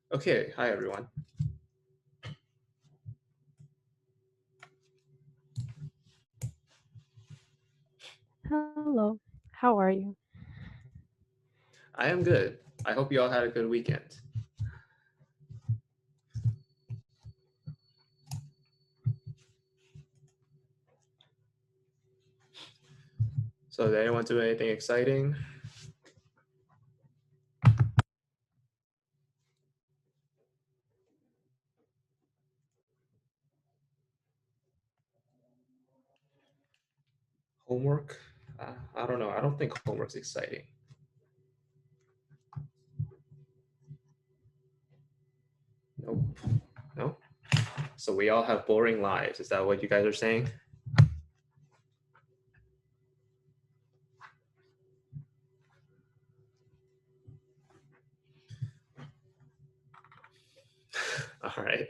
Okay, hi everyone. Hello, how are you? I am good. I hope you all had a good weekend. So did anyone do anything exciting? Homework? I don't know. I don't think homework's exciting. Nope. No? So we all have boring lives. Is that what you guys are saying? All right.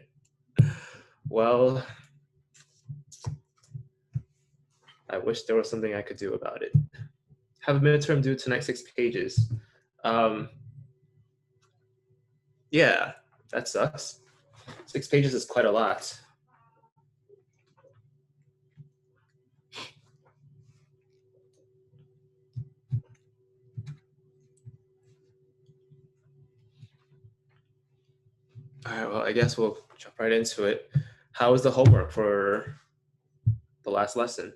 Well, I wish there was something I could do about it. Have a midterm due tonight, 6 pages. Um, yeah, that sucks. 6 pages is quite a lot. All right, well, I guess we'll jump right into it. How was the homework for the last lesson?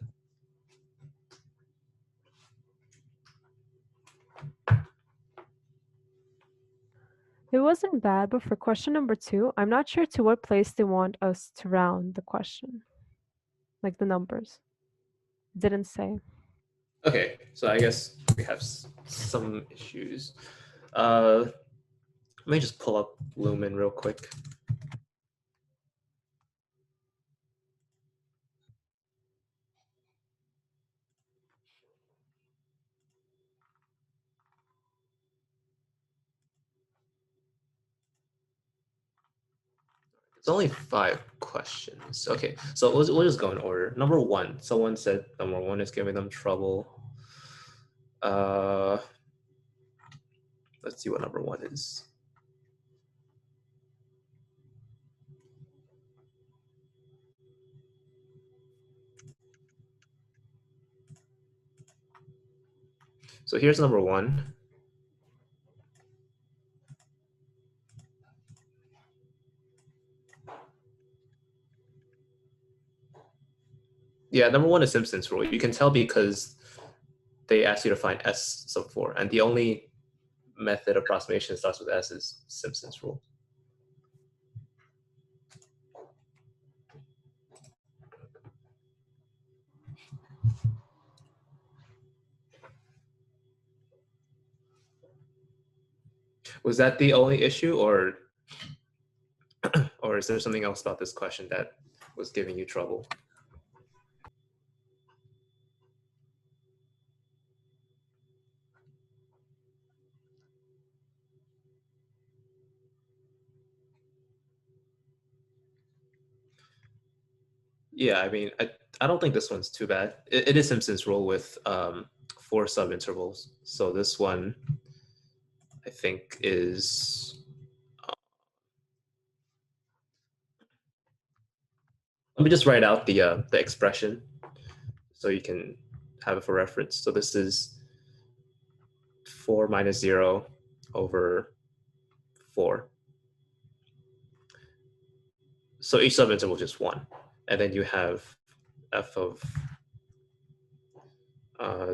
It wasn't bad, but for question number 2, I'm not sure to what place they want us to round the question. Like the numbers. Didn't say. Okay, so I guess we have some issues. Let me just pull up Lumen real quick. It's only 5 questions. Okay, so we'll just go in order. Number 1, someone said number 1 is giving them trouble. Uh, let's see what number 1 is. So here's number 1. Yeah, number 1 is Simpson's rule. You can tell because they ask you to find S sub 4, and the only method approximation starts with S is Simpson's rule. Was that the only issue, or is there something else about this question that was giving you trouble? Yeah, I mean, I don't think this one's too bad. It is Simpson's rule with 4 subintervals. So this one, I think, is. Let me just write out the expression so you can have it for reference. So this is 4 minus 0 over 4. So each subinterval is just 1. And then you have f of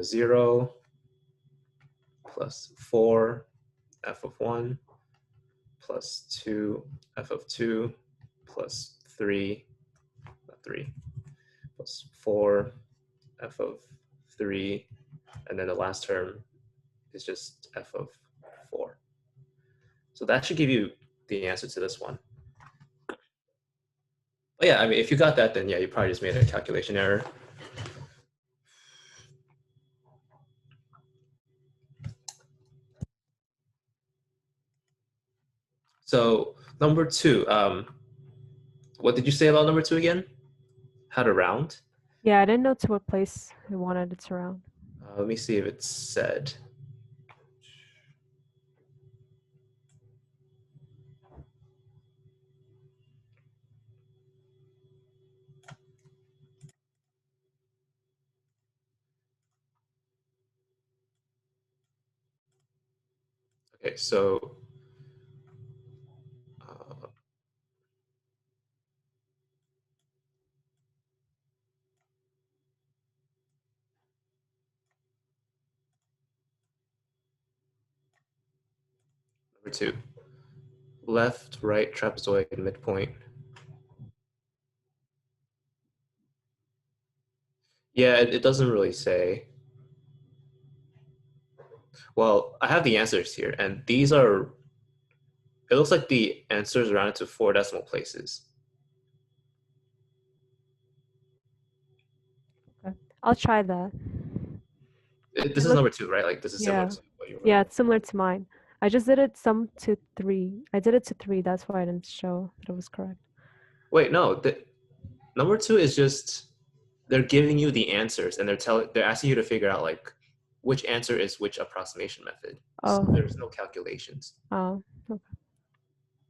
0 plus 4 f of 1 plus 2 f of 2 plus 3, not 3, plus 4 f of 3, and then the last term is just f of 4. So that should give you the answer to this one. But yeah, I mean, if you got that, then yeah, you probably just made a calculation error. So number 2, what did you say about number 2 again? How to round? Yeah, I didn't know to what place I wanted it to round. Let me see if it's said. Okay, so uh, number 2, left, right, trapezoid, midpoint. Yeah, it doesn't really say. Well, I have the answers here, and these are, it looks like the answers rounded to 4 decimal places. Okay. I'll try that. This It is look, number 2, right? Like this is similar yeah. to what you Yeah, wrote. it's similar to mine. I just did it some to 3. I did it to 3, that's why I didn't show that it was correct. Wait, no, number 2 is just they're giving you the answers and they're asking you to figure out like which answer is which approximation method. So Oh, there's no calculations. oh, okay. I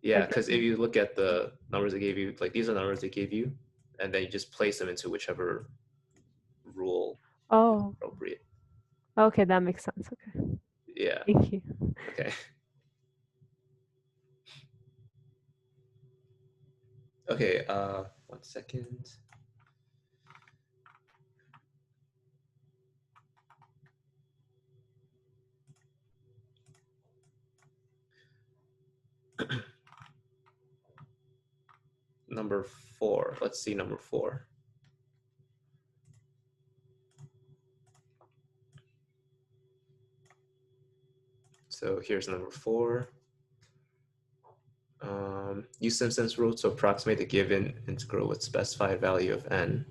Yeah, get because if you look at the numbers they gave you, like these are numbers they gave you, and then you just place them into whichever rule is Oh, appropriate. okay, that makes sense. Okay. Yeah. Thank you. Okay. Okay. 1 second. Number 4. Let's see number 4. So here's number 4. Use Simpson's rule to approximate the given integral with specified value of n.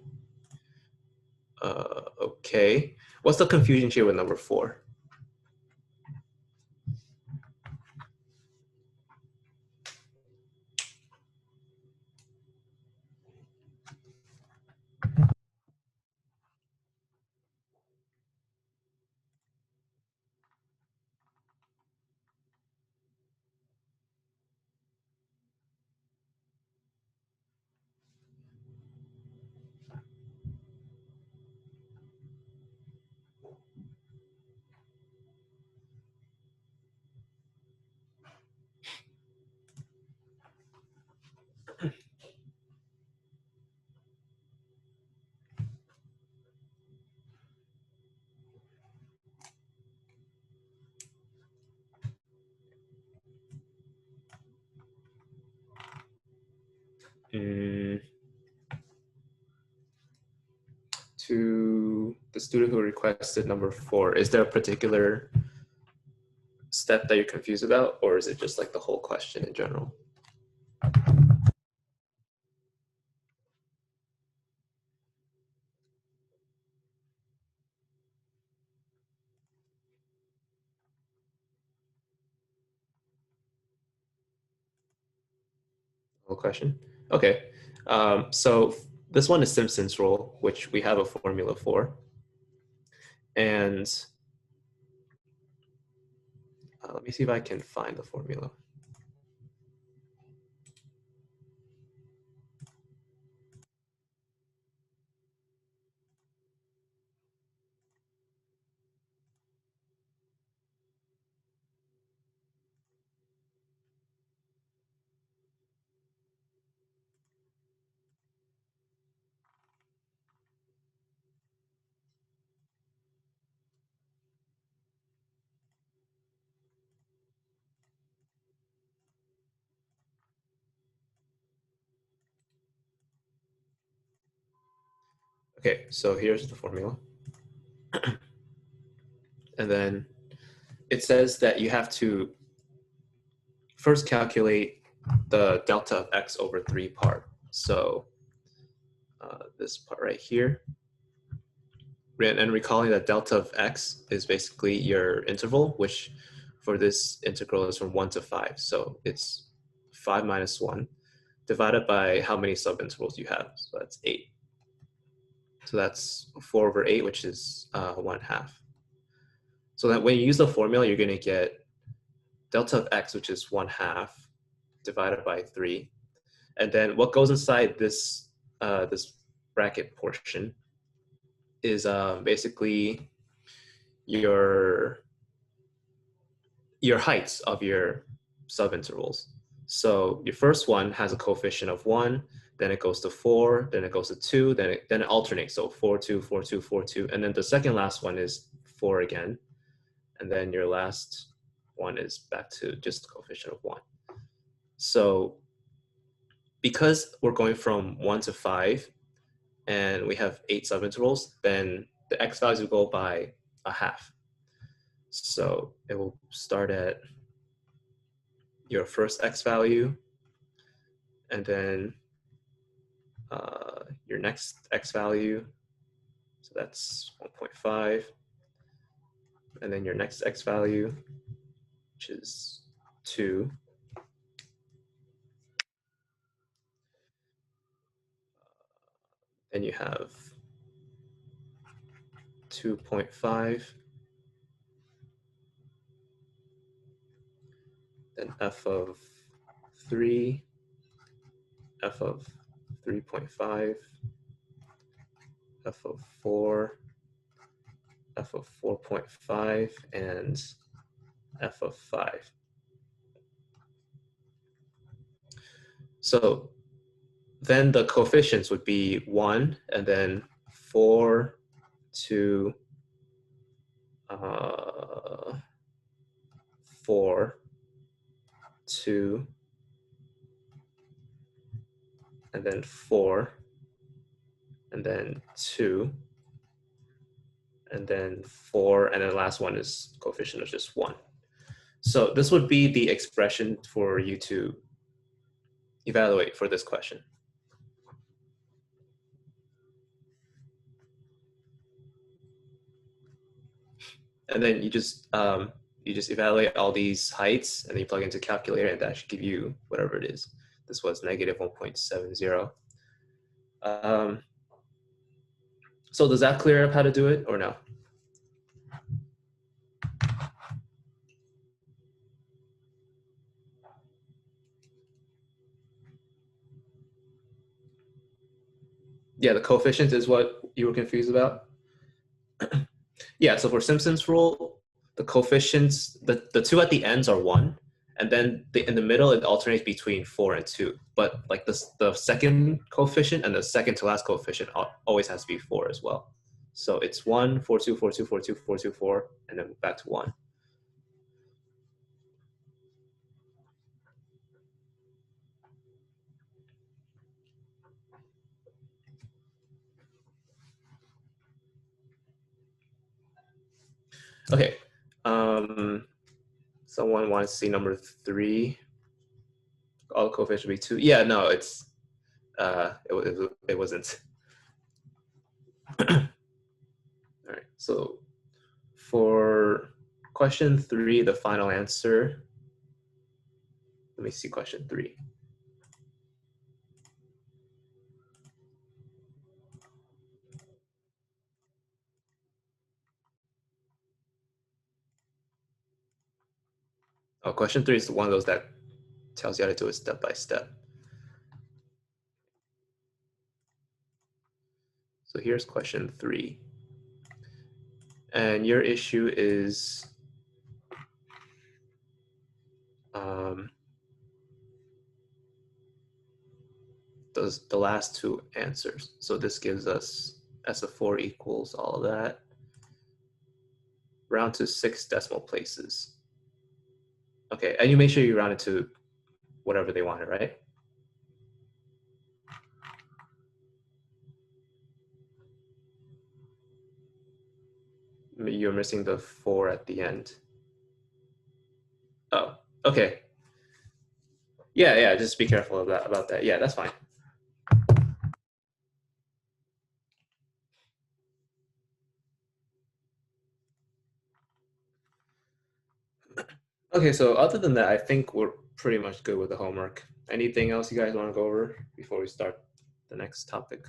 Okay. What's the confusion here with number 4? Mm, to the student who requested number 4, is there a particular step that you're confused about, or is it just like the whole question in general? Whole question? Okay. So this one is Simpson's rule, which we have a formula for. And let me see if I can find the formula. Okay, so here's the formula. And then it says that you have to first calculate the delta of x over 3 part. So this part right here. And recalling that delta of x is basically your interval, which for this integral is from 1 to 5. So it's 5 minus 1 divided by how many subintervals you have. So that's 8. So that's 4 over 8, which is 1/2. So that when you use the formula, you're going to get delta of x, which is 1/2 divided by 3. And then what goes inside this, this bracket portion is basically your heights of your subintervals. So your first one has a coefficient of 1, then it goes to 4, then it goes to 2, then it alternates. So 4, 2, 4, 2, 4, 2. And then the second last one is 4 again. And then your last one is back to just the coefficient of 1. So because we're going from 1 to 5 and we have 8 subintervals, then the x values will go by 1/2. So it will start at your first x value, and then your next x value, so that's 1.5, and then your next x value, which is 2. Then you have 2.5, then f of 3, f of 3.5, f of 4, f of 4.5, and f of 5. So then the coefficients would be 1, and then 4, 2, 4, 2, and then 4, and then 2, and then 4, and then the last one is coefficient of just 1. So this would be the expression for you to evaluate for this question. And then you just evaluate all these heights, and then you plug into calculator, and that should give you whatever it is. This was negative 1.70. So does that clear up how to do it or no? Yeah, the coefficient is what you were confused about. Yeah, so for Simpson's rule, the coefficients, the two at the ends are 1, and then in the middle it alternates between 4 and 2. But like the second coefficient and the second to last coefficient always has to be 4 as well. So it's 1, 4, 2, 4, 2, 4, 2, 4, 2, 4, and then back to 1. Okay. Someone wants to see number 3. All coefficient be 2. Yeah, no, it wasn't. All right. So for question 3, the final answer. Let me see question 3. Oh, question 3 is one of those that tells you how to do it step by step. So here's question 3. And your issue is the last two answers. So this gives us S of 4 equals all of that, round to 6 decimal places. Okay, and you make sure you round it to whatever they wanted, right? You're missing the 4 at the end. Oh, okay. Yeah, just be careful about that. Yeah, that's fine. Okay, so other than that, I think we're pretty much good with the homework. Anything else you guys want to go over before we start the next topic?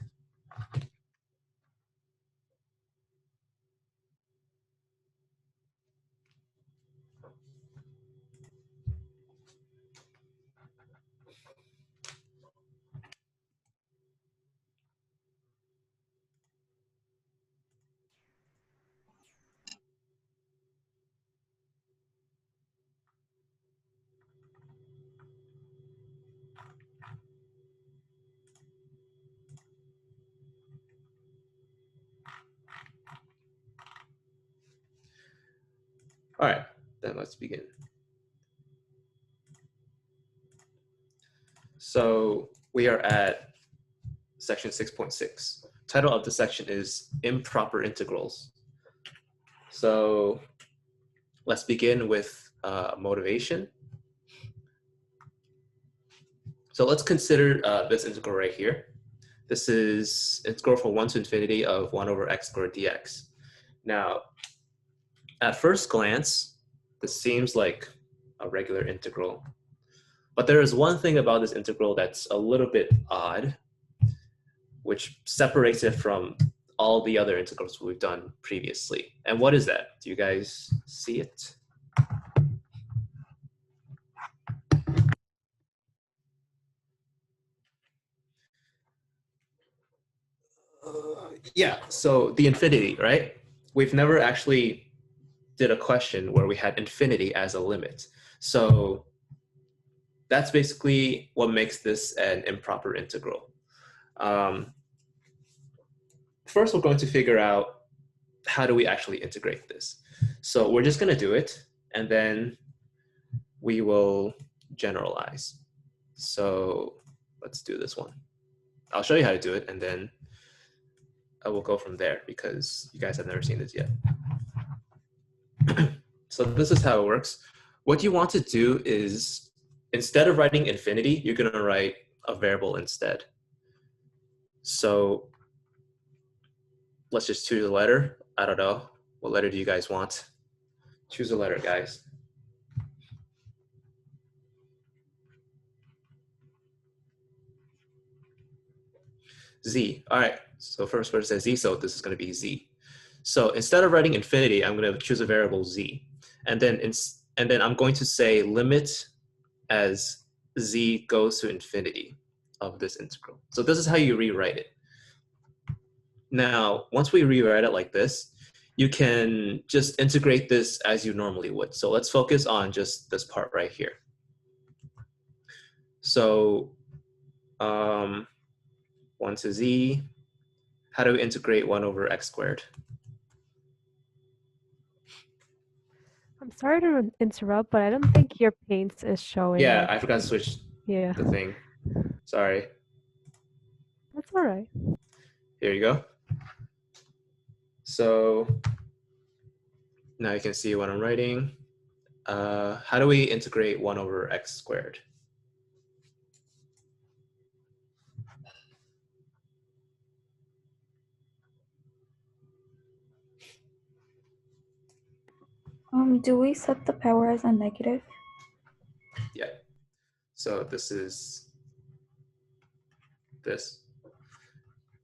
All right, then let's begin. So we are at section 6.6. Title of the section is improper integrals. So let's begin with motivation. So let's consider this integral right here. This is integral from 1 to infinity of 1 over x squared dx. Now, at first glance, this seems like a regular integral. But there is one thing about this integral that's a little bit odd, which separates it from all the other integrals we've done previously. And what is that? Do you guys see it? Yeah, so the infinity, right? We've never actually did a question where we had infinity as a limit. So that's basically what makes this an improper integral. First, we're going to figure out how do we actually integrate this. So we're just going to do it, and then we will generalize. So let's do this one. I'll show you how to do it, and then I will go from there because you guys have never seen this yet. So this is how it works. What you want to do is, instead of writing infinity, you're going to write a variable instead. So let's just choose a letter. I don't know. What letter do you guys want? Choose a letter, guys. Z. All right. So first word says Z, so this is going to be Z. So instead of writing infinity, I'm going to choose a variable Z. And then I'm going to say limit as Z goes to infinity of this integral. So this is how you rewrite it. Now, once we rewrite it like this, you can just integrate this as you normally would. So let's focus on just this part right here. So 1 to Z, how do we integrate 1 over x squared? I'm sorry to interrupt, but I don't think your paint is showing. Yeah, Like, I forgot to switch yeah, the thing. Sorry. that's all right. Here you go. So now you can see what I'm writing. How do we integrate 1 over x squared? Do we set the power as a negative? Yeah. So this is this.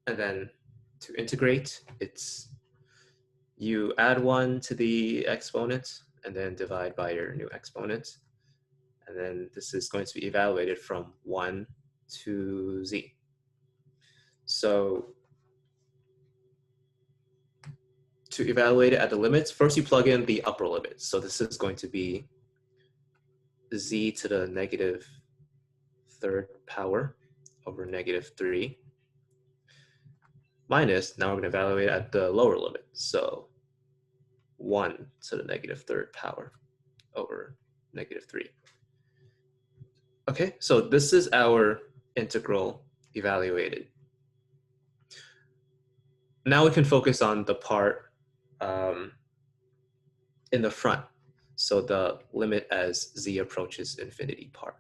And then to integrate, it's you add 1 to the exponent and then divide by your new exponent. And then this is going to be evaluated from 1 to z. So to evaluate it at the limits, first you plug in the upper limit. So this is going to be z to the negative third power over negative 3 minus, now we're going to evaluate at the lower limit. So 1 to the negative third power over negative 3. Okay, so this is our integral evaluated. Now we can focus on the part in the front. So the limit as z approaches infinity part.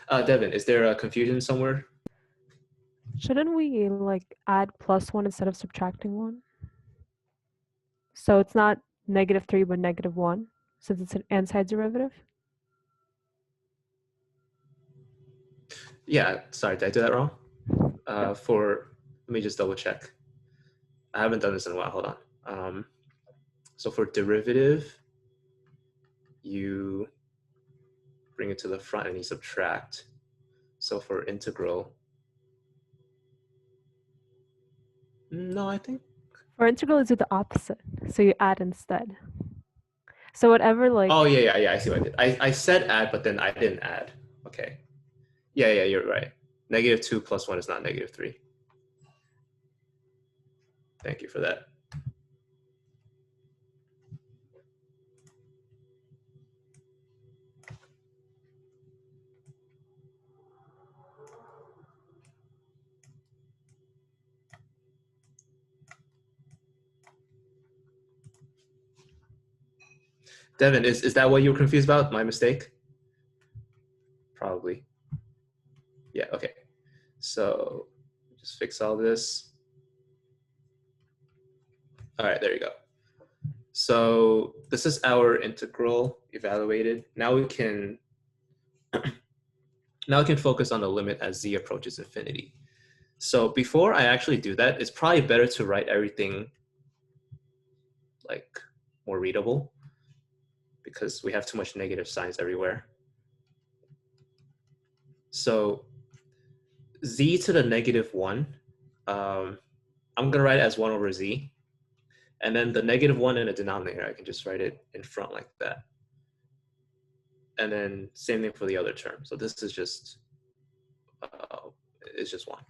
Devin, is there a confusion somewhere? Shouldn't we like add +1 instead of subtracting 1? So it's not -3 but -1 since it's an antiderivative? Yeah, sorry, did I do that wrong? Let me just double check. I haven't done this in a while, hold on. So for derivative, you bring it to the front and you subtract. So for integral, no, I think. For integral, you do the opposite. So you add instead. So whatever like. Oh yeah, I see what I did. I said add, but then I didn't add. Okay. Yeah, you're right. -2 plus 1 is not -3. Thank you for that. Devin, is that what you were confused about? My mistake? Probably. Yeah, okay. So just fix all this. All right, there you go. So this is our integral evaluated. Now we can focus on the limit as z approaches infinity. So before I actually do that, it's probably better to write everything like more readable because we have too much negative signs everywhere. So z to the -1, I'm gonna write it as 1 over z. And then the -1 in the denominator, I can just write it in front like that. And then same thing for the other term. So this is just, it's just 1.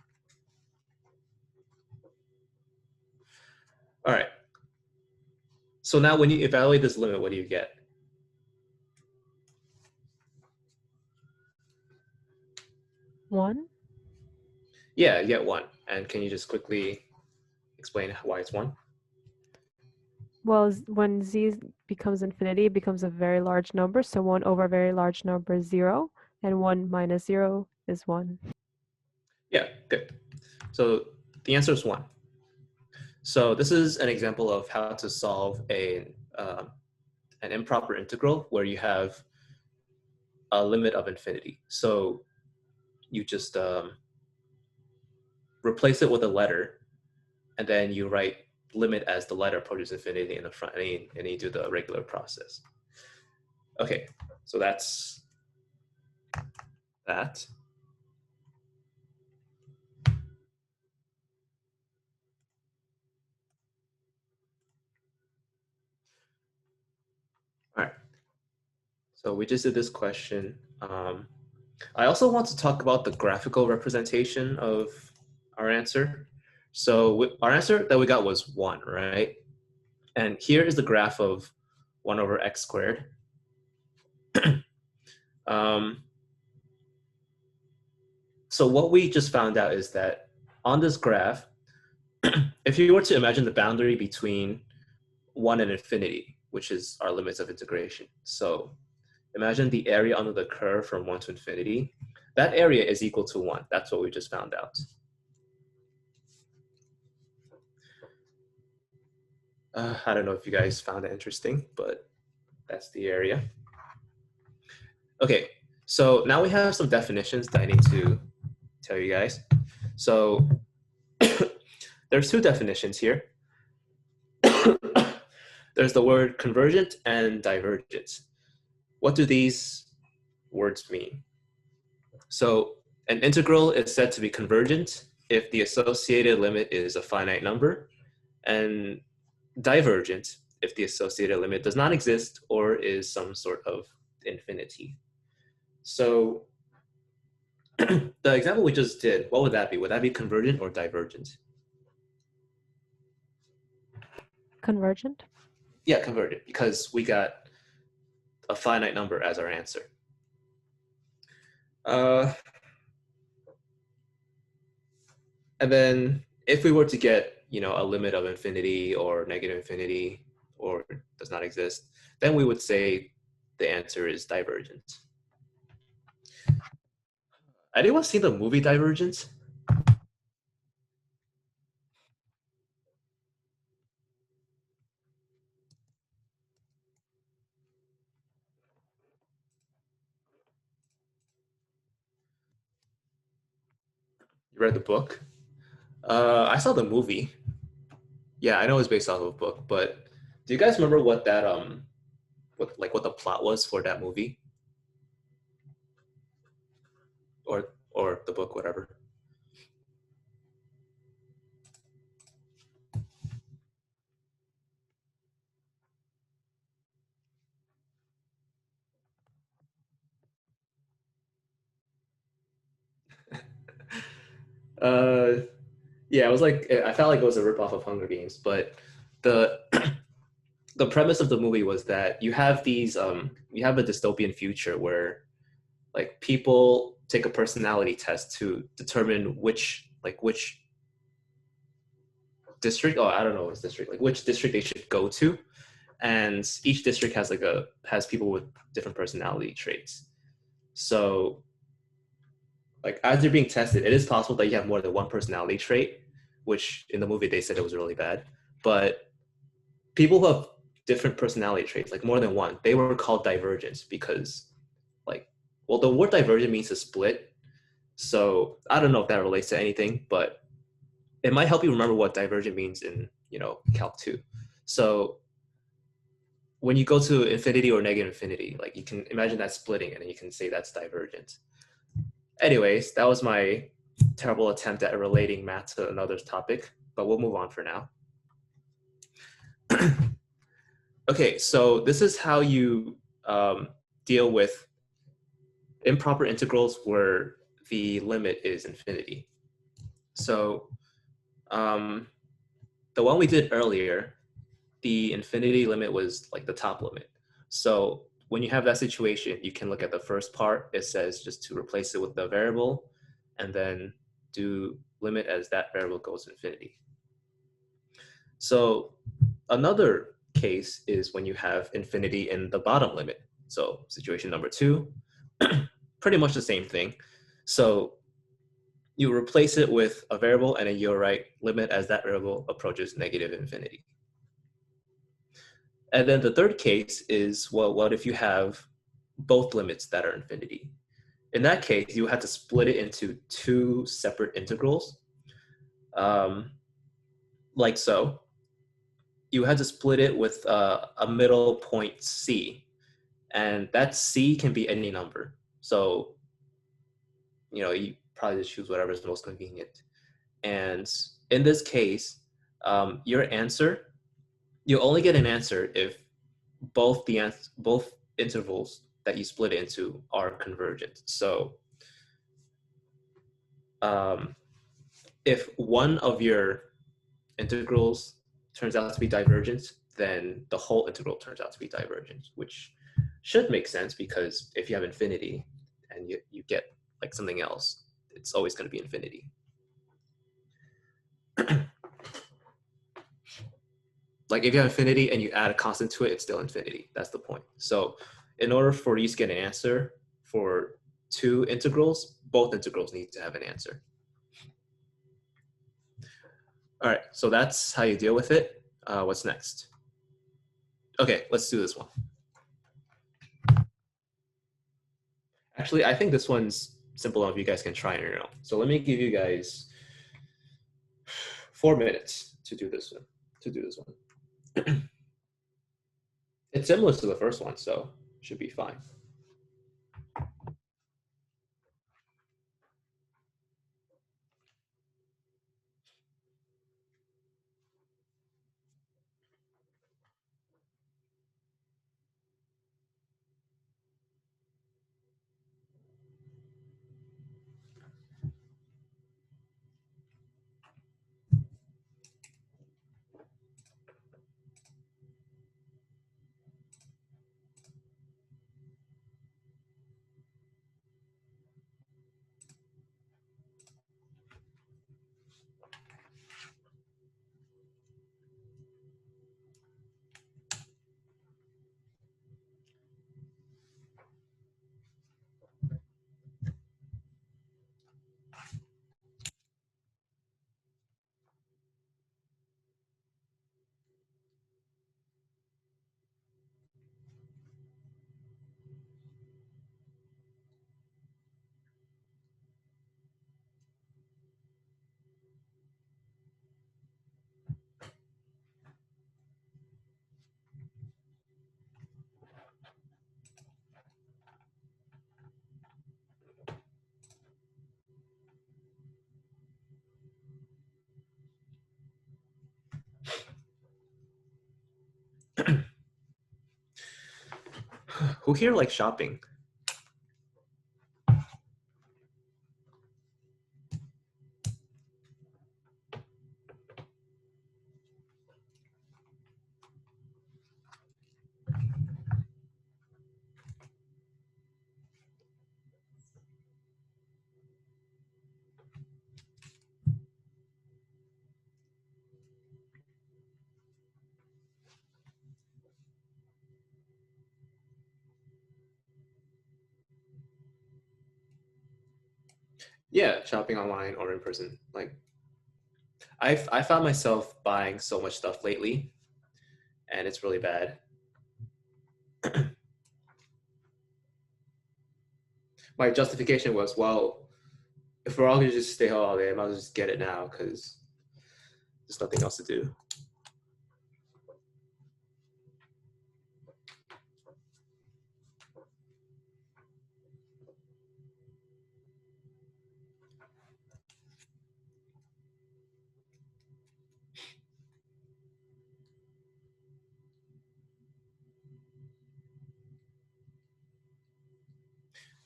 All right. So now when you evaluate this limit, what do you get? One? Yeah, you get 1. And can you just quickly explain why it's 1? Well, when z becomes infinity, it becomes a very large number. So 1 over a very large number is 0, and 1 minus 0 is 1. Yeah, good. So the answer is 1. So this is an example of how to solve an improper integral where you have a limit of infinity. So you just replace it with a letter, and then you write limit as the letter approaches infinity in the front, and you do the regular process. Okay, so that's that. All right, so we just did this question. I also want to talk about the graphical representation of our answer. So our answer that we got was 1, right? And here is the graph of 1 over x squared. So what we just found out is that on this graph, if you were to imagine the boundary between 1 and infinity, which is our limits of integration. So imagine the area under the curve from 1 to infinity. That area is equal to 1. That's what we just found out. I don't know if you guys found it interesting, but that's the area. Okay, so now we have some definitions that I need to tell you guys. So there's 2 definitions here. there's the word convergent and divergent. What do these words mean? So an integral is said to be convergent if the associated limit is a finite number, and divergent if the associated limit does not exist or is some sort of infinity. So the example we just did, what would that be? Would that be convergent or divergent? Convergent? Yeah, convergent, because we got a finite number as our answer. And then if we were to get, a limit of infinity or negative infinity or does not exist, then we would say the answer is divergent. Anyone see the movie Divergent? You read the book? I saw the movie. Yeah, I know it's based off of a book, but do you guys remember what that what the plot was for that movie? Or the book, whatever. Yeah, it was like I felt like it was a ripoff of Hunger Games, but the the premise of the movie was that you have these you have a dystopian future where like people take a personality test to determine which district, oh I don't know which district, like which district they should go to, and each district has has people with different personality traits. So like as you're being tested, it is possible that you have more than one personality trait, which in the movie they said it was really bad. But people who have different personality traits, like more than one, they were called divergent because well, the word divergent means to split. So I don't know if that relates to anything, but it might help you remember what divergent means in, cal2. So when you go to infinity or negative infinity, like you can imagine that splitting and you can say that's divergent. Anyways, that was my terrible attempt at relating math to another topic, but we'll move on for now. Okay, so this is how you deal with improper integrals where the limit is infinity. So the one we did earlier, the infinity limit was like the top limit. So when you have that situation, you can look at the first part. It says just to replace it with the variable and then do limit as that variable goes to infinity. So another case is when you have infinity in the bottom limit. So situation number 2, pretty much the same thing. So you replace it with a variable and then you'll write limit as that variable approaches negative infinity. And then the third case is, well, what if you have both limits that are infinity? In that case, you have to split it into two separate integrals, like so. You had to split it with a middle point c, and that c can be any number. So, you probably just choose whatever is most convenient. And in this case, your answer, you only get an answer if both intervals that you split into are convergent. So if one of your integrals turns out to be divergent, then the whole integral turns out to be divergent, which should make sense because if you have infinity and you get like something else, it's always going to be infinity. Like if you have infinity and you add a constant to it, it's still infinity. That's the point. So in order for you to get an answer for two integrals, both integrals need to have an answer. All right, so that's how you deal with it. What's next? Okay, let's do this one. Actually, I think this one's simple enough. You guys can try it on your own. So let me give you guys 4 minutes to do this one. It's similar to the first one, so should be fine. Who here likes shopping? Yeah, shopping online or in person. Like, I found myself buying so much stuff lately, and it's really bad. My justification was, well, if we're all gonna just stay home all day, I might as well just get it now because there's nothing else to do.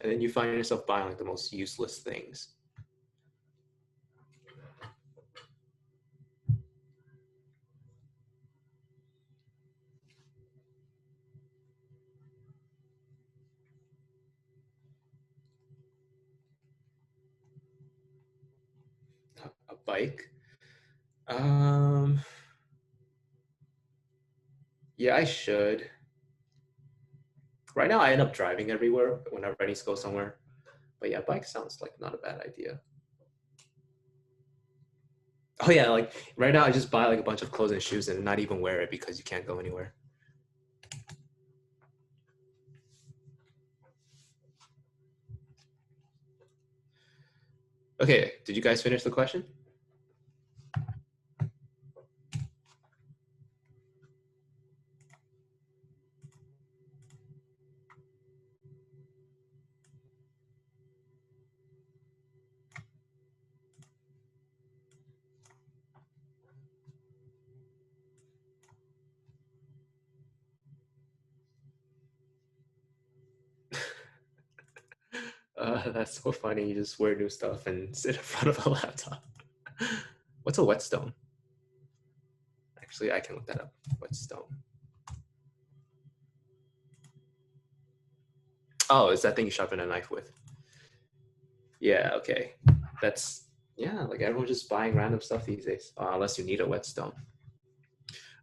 And then you find yourself buying like the most useless things. A bike. Yeah, I should. Right now, I end up driving everywhere whenever I need to go somewhere. But yeah, bike sounds like not a bad idea. Oh yeah, like right now I just buy like a bunch of clothes and shoes and not even wear it because you can't go anywhere. Okay, did you guys finish the question? That's so funny. You just wear new stuff and sit in front of a laptop. What's a whetstone? Actually, I can look that up. Whetstone. Oh, it's that thing you sharpen a knife with. Yeah, okay. That's, yeah, like everyone's just buying random stuff these days, unless you need a whetstone.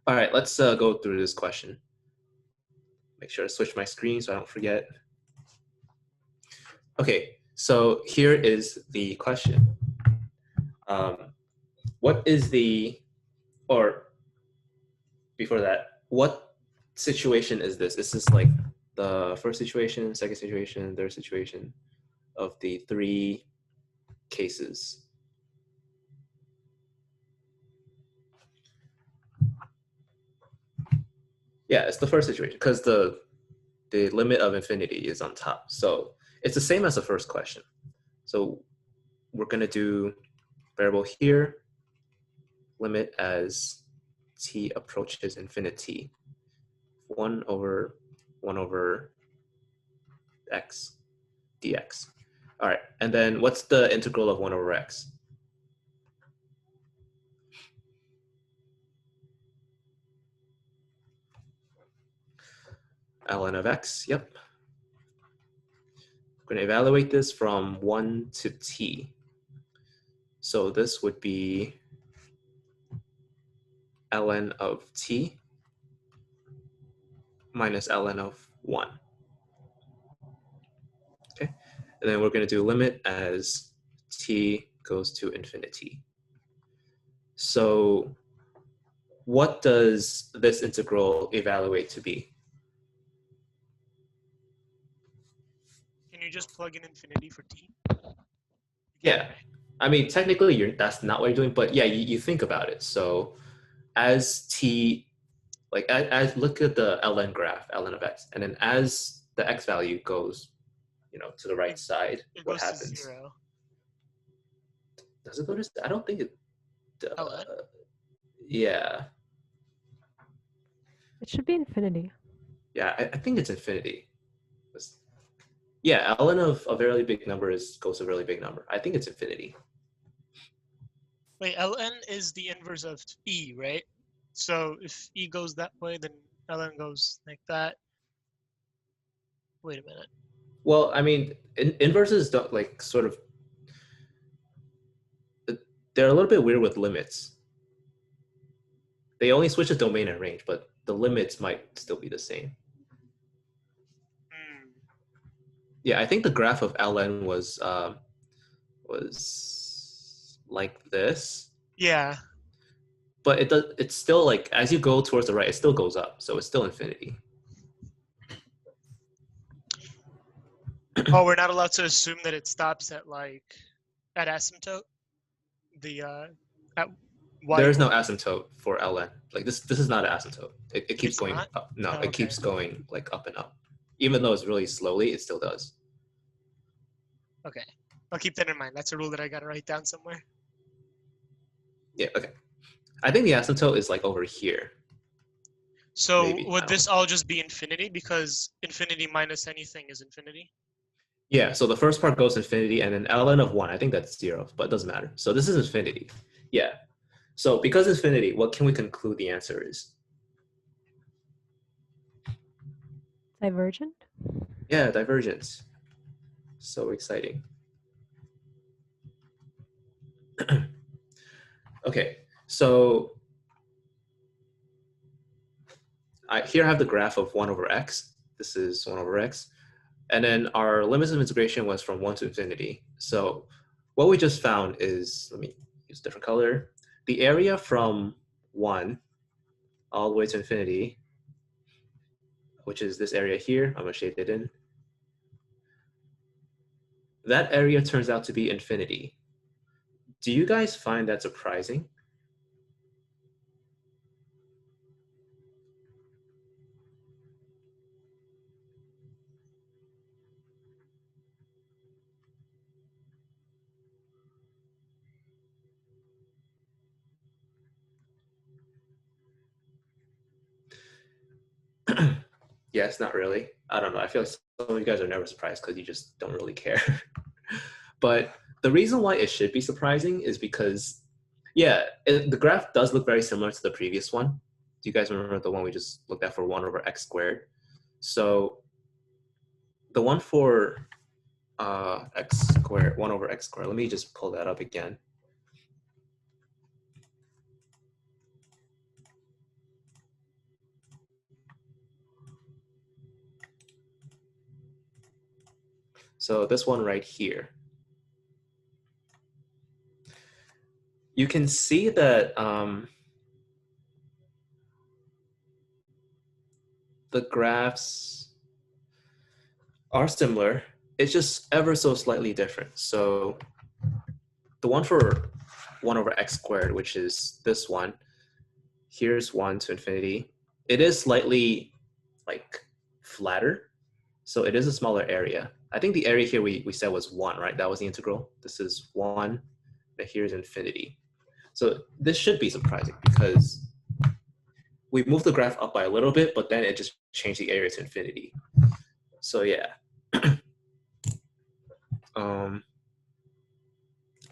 All right, let's go through this question. Make sure to switch my screen so I don't forget. Okay, so here is the question. What is the, or before that, what situation is this? Is this like the first situation, second situation, third situation of the three cases? Yeah, it's the first situation because the limit of infinity is on top. So it's the same as the first question. So we're going to do variable here, limit as t approaches infinity, 1 over x dx. All right, and then what's the integral of 1 over x? ln of x, yep. We're going to evaluate this from 1 to t. So this would be ln of t minus ln of 1. Okay, and then we're going to do limit as t goes to infinity. So what does this integral evaluate to be? Can you just plug in infinity for t? Yeah, I mean, technically that's not what you're doing, but yeah, you think about it. So as t, like as look at the ln graph, ln of x, and then as the x value goes, to the right side, It what goes happens? to 0. Does it go to? I don't think it. ln? Yeah. It should be infinity. Yeah, I think it's infinity. Yeah, ln of a really big number goes to a really big number. I think it's infinity. Wait, ln is the inverse of e, right? So if e goes that way, then ln goes like that. Wait a minute. Well, I mean, inverses don't like sort of. They're a little bit weird with limits. They only switch the domain and range, but the limits might still be the same. Yeah, I think the graph of ln was like this. Yeah. But it's still like as you go towards the right, it still goes up, so it's still infinity. Oh, we're not allowed to assume that it stops at asymptote. At y. There is no asymptote for ln. Like this is not an asymptote. It keeps It's going not? up. No, Oh, it keeps going like up and up. Even though it's really slowly, it still does. Okay. I'll keep that in mind. That's a rule that I gotta write down somewhere. Yeah, okay. I think the asymptote is like over here. So Maybe, would this all just be infinity because infinity minus anything is infinity? Yeah, so the first part goes infinity and then ln of 1, I think that's 0, but it doesn't matter. So this is infinity. Yeah. So because infinity, what can we conclude the answer is? Divergent? Yeah, divergence. So exciting. Okay, so here I have the graph of 1 over x. This is 1 over x. And then our limits of integration was from 1 to infinity. So what we just found is, let me use a different color. The area from 1 all the way to infinity, which is this area here, I'm going to shade it in. That area turns out to be infinity. Do you guys find that surprising? Yes, not really. I don't know. I feel like some of you guys are never surprised because you just don't really care. But the reason why it should be surprising is because, yeah, the graph does look very similar to the previous one. Do you guys remember the one we just looked at for 1 over x squared? So the one for x squared, 1 over x squared, let me just pull that up again. So this one right here. You can see that the graphs are similar. It's just ever so slightly different. So the one for 1 over x squared, which is this one, here's 1 to infinity. it is slightly like flatter. So it is a smaller area. I think the area here we said was 1, right? That was the integral. This is 1, and here's infinity. So this should be surprising because we moved the graph up by a little bit, but then it just changed the area to infinity. So yeah.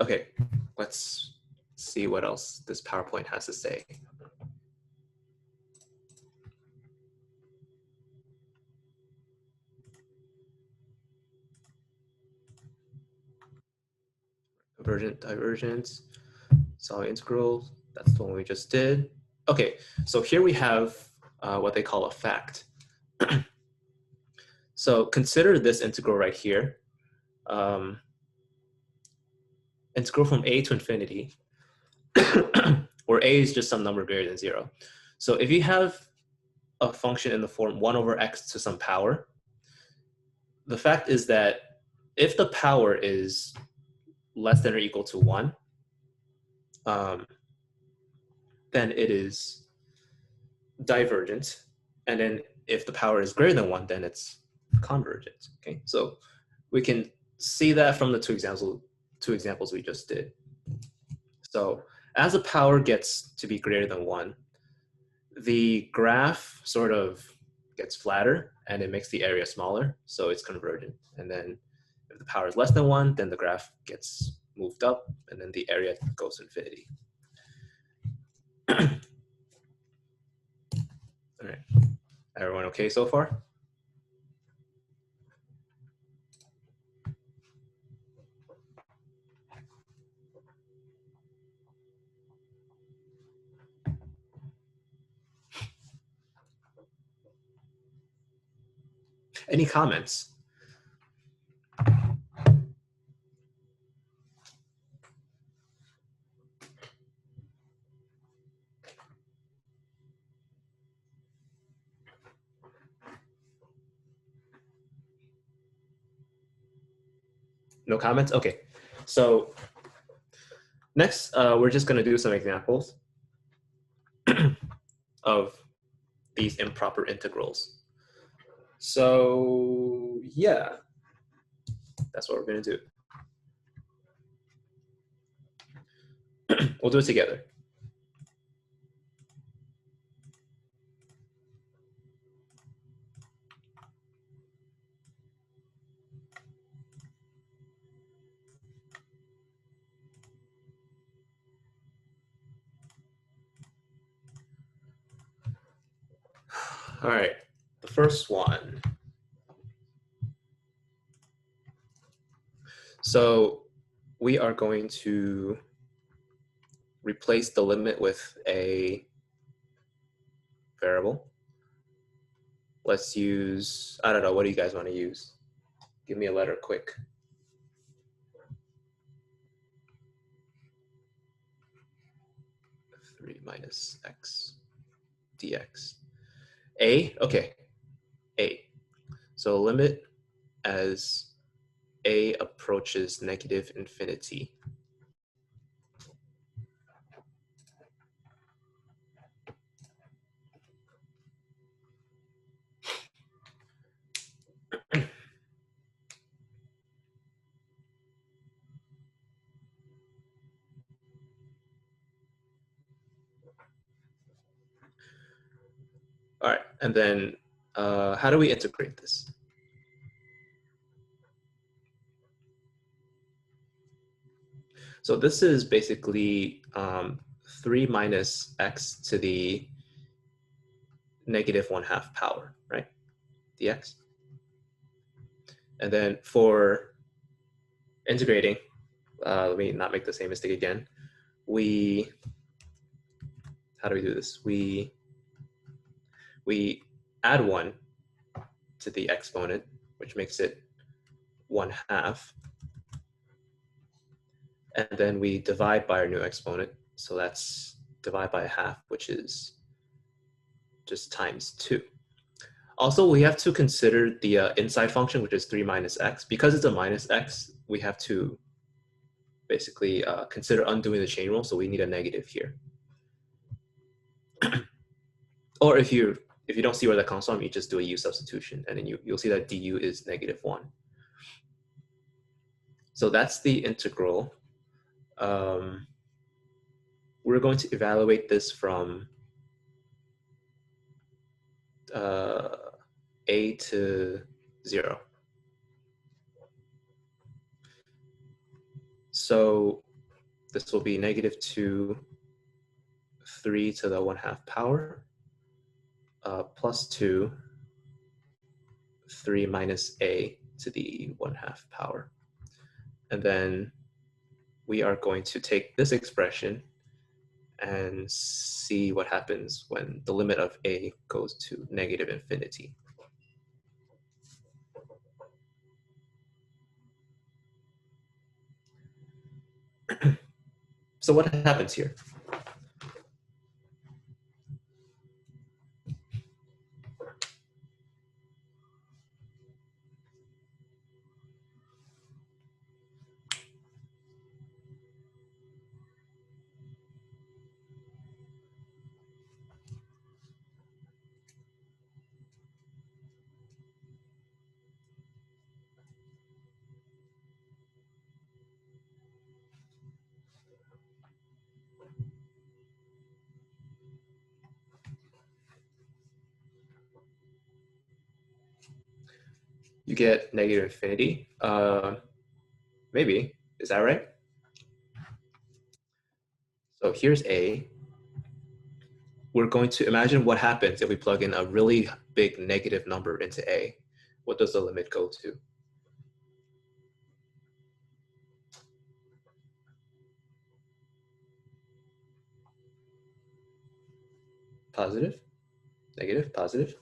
Okay, let's see what else this PowerPoint has to say. Convergent, divergence, solid integrals. That's the one we just did. Okay, so here we have what they call a fact. So consider this integral right here. Integral from a to infinity, where a is just some number greater than 0. So if you have a function in the form 1 over x to some power, the fact is that if the power is less than or equal to 1, then it is divergent. And then if the power is greater than 1, then it's convergent. Okay, so we can see that from the two examples we just did. So as the power gets to be greater than 1, the graph sort of gets flatter and it makes the area smaller, so it's convergent. And then if the power is less than 1, then the graph gets moved up and then the area goes to infinity. All right, everyone okay so far? Any comments? No comments? Okay. So next, we're just going to do some examples of these improper integrals. So yeah, that's what we're going to do. We'll do it together. All right, the first one. So we are going to replace the limit with a variable. Let's use, I don't know, what do you guys want to use? Give me a letter quick. Three minus x dx. A, okay, a. So limit as a approaches negative infinity. All right, and then how do we integrate this? So this is basically 3 minus x to the negative 1/2 power, right? Dx. And then for integrating, let me not make the same mistake again. How do we do this? We add 1 to the exponent, which makes it 1/2. And then we divide by our new exponent. So that's divide by 1/2, which is just times 2. Also, we have to consider the inside function, which is 3 minus x. Because it's a minus x, we have to basically consider undoing the chain rule, so we need a negative here. or if you don't see where that comes from, you just do a u substitution, and then you'll see that du is -1. So that's the integral. We're going to evaluate this from a to 0. So this will be -2, 3 to the 1/2 power, plus 2, 3 minus a to the 1/2 power. And then we are going to take this expression and see what happens when the limit of a goes to -infinity. So what happens here? You get -infinity. Maybe. Is that right? So here's a. We're going to imagine what happens if we plug in a really big negative number into a. What does the limit go to? Positive? Negative? Positive?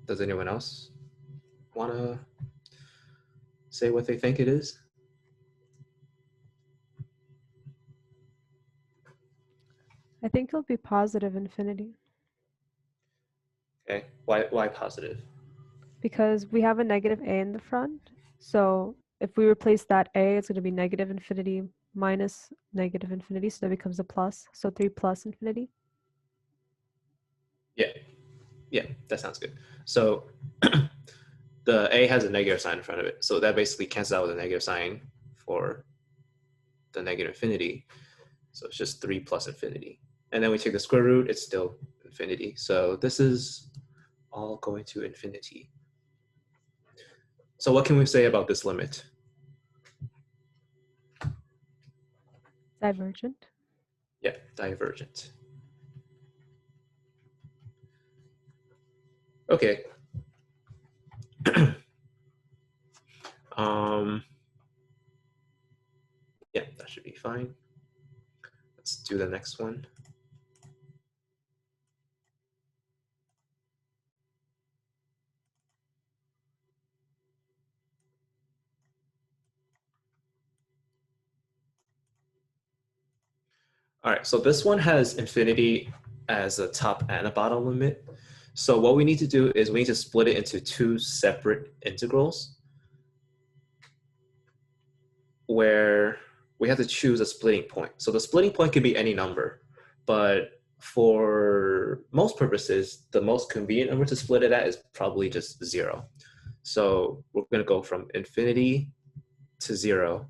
Does anyone else want to say what they think it is? I think it'll be positive infinity Okay, why positive? because we have a negative a in the front. So if we replace that a, it's going to be negative infinity minus negative infinity. So that becomes a plus. So 3 plus infinity. Yeah, that sounds good. So the a has a negative sign in front of it. So that basically cancels out with a negative sign for the -infinity. So it's just 3 plus infinity. And then we take the square root, it's still infinity. So this is all going to infinity. So what can we say about this limit? Divergent. Yeah, divergent. Okay. Yeah, that should be fine. Let's do the next one. All right, so this one has infinity as a top and a bottom limit. So what we need to do is we need to split it into 2 separate integrals where we have to choose a splitting point. So the splitting point can be any number, but for most purposes, the most convenient number to split it at is probably just 0. So we're going to go from infinity to 0,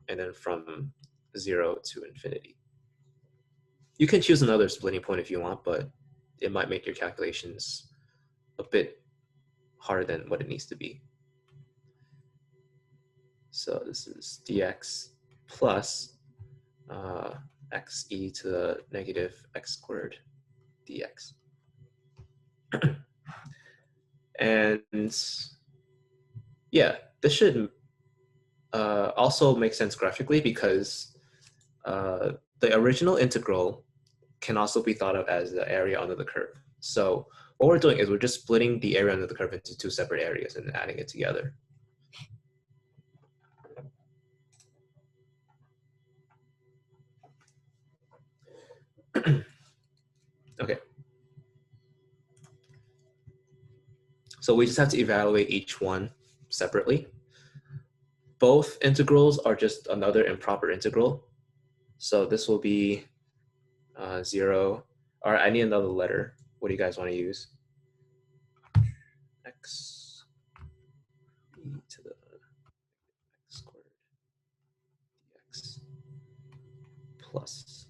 and then from 0 to infinity. You can choose another splitting point if you want, but it might make your calculations a bit harder than what it needs to be. So this is dx plus xe to the negative x squared dx. And yeah, this should also make sense graphically because the original integral can also be thought of as the area under the curve. So what we're doing is we're just splitting the area under the curve into 2 separate areas and adding it together. Okay. So we just have to evaluate each one separately. Both integrals are just another improper integral. So this will be 0. All right, I need another letter. What do you guys want to use? X e to the x squared dx plus.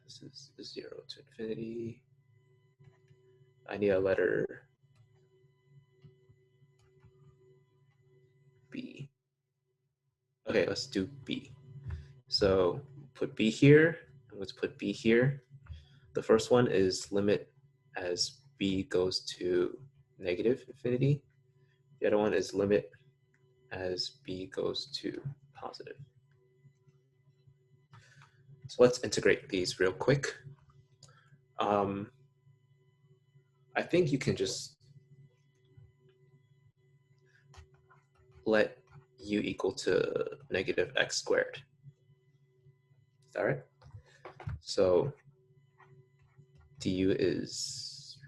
This is 0 to infinity. I need a letter B. Okay, let's do B. So put B here, and let's put B here. The first one is limit as B goes to negative infinity. The other one is limit as B goes to positive. So let's integrate these real quick. I think you can just let u equal to negative x squared. Is that right? So du is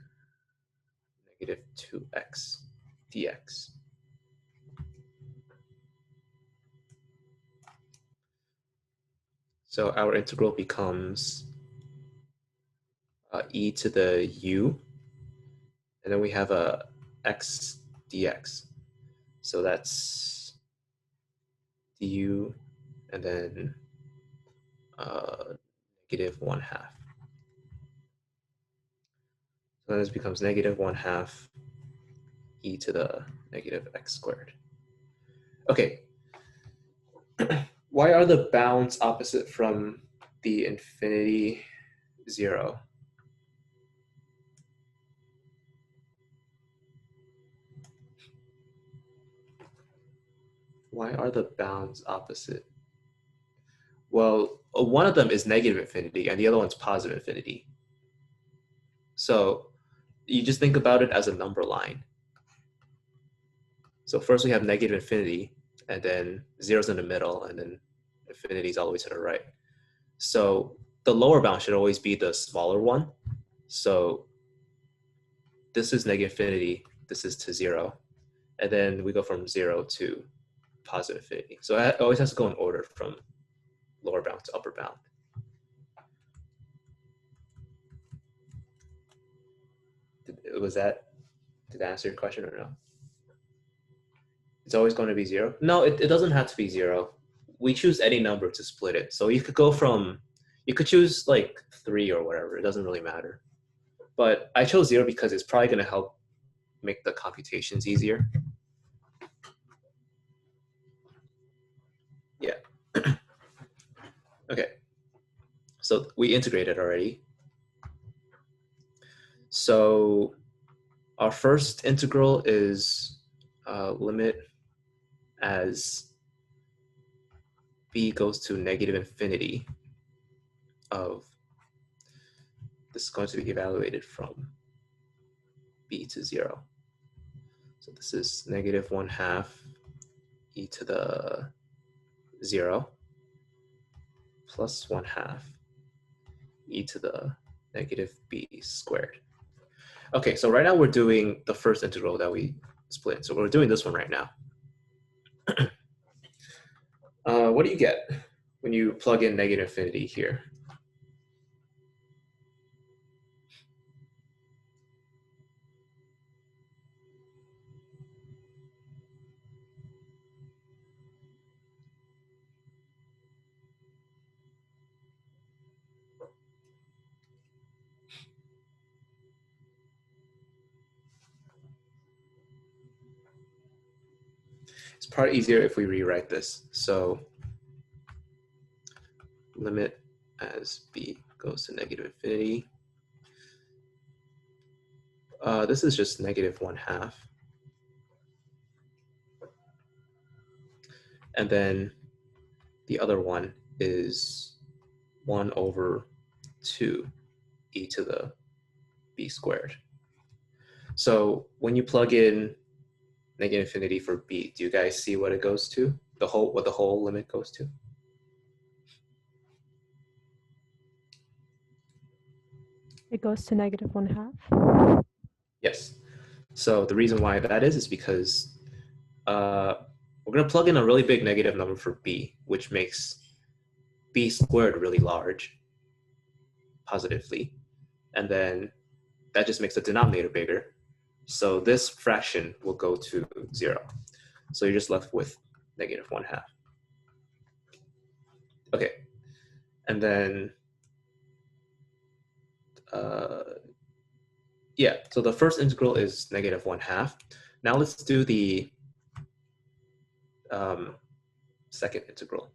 negative 2x dx. So our integral becomes e to the u, and then we have a x dx. So that's du, and then negative 1/2. So then this becomes negative 1/2 e to the negative x squared. Okay. Why are the bounds opposite from the infinity 0? Why are the bounds opposite? Well, one of them is negative infinity and the other one's positive infinity. So you just think about it as a number line. So first we have negative infinity, and then 0's in the middle, and then infinity is all the way to the right. So the lower bound should always be the smaller one. So this is negative infinity, this is to 0, and then we go from 0 to positive infinity. So it always has to go in order from lower bound to upper bound. Did that answer your question or no? It's always going to be 0? No, it doesn't have to be 0. We choose any number to split it. So you could go from, you could choose like 3 or whatever. It doesn't really matter. But I chose 0 because it's probably going to help make the computations easier. Yeah. Okay. So we integrated already. So our first integral is limit as b goes to negative infinity of, this is going to be evaluated from b to 0. So this is negative 1/2 e to the 0 plus 1/2 e to the negative b squared. Okay, so right now we're doing the first integral that we split. So we're doing this one right now. What do you get when you plug in negative infinity here? It's probably easier if we rewrite this. So limit as b goes to negative infinity. This is just negative 1/2. And then the other one is 1/2 e to the b squared. So when you plug in negative infinity for b, do you guys see what it goes to? What the whole limit goes to? It goes to negative 1/2. Yes. So the reason why that is because we're going to plug in a really big negative number for b, which makes b squared really large positively. And then that just makes the denominator bigger. So this fraction will go to 0. So you're just left with negative 1/2. Okay, and then, yeah, so the first integral is negative 1/2. Now let's do the second integral.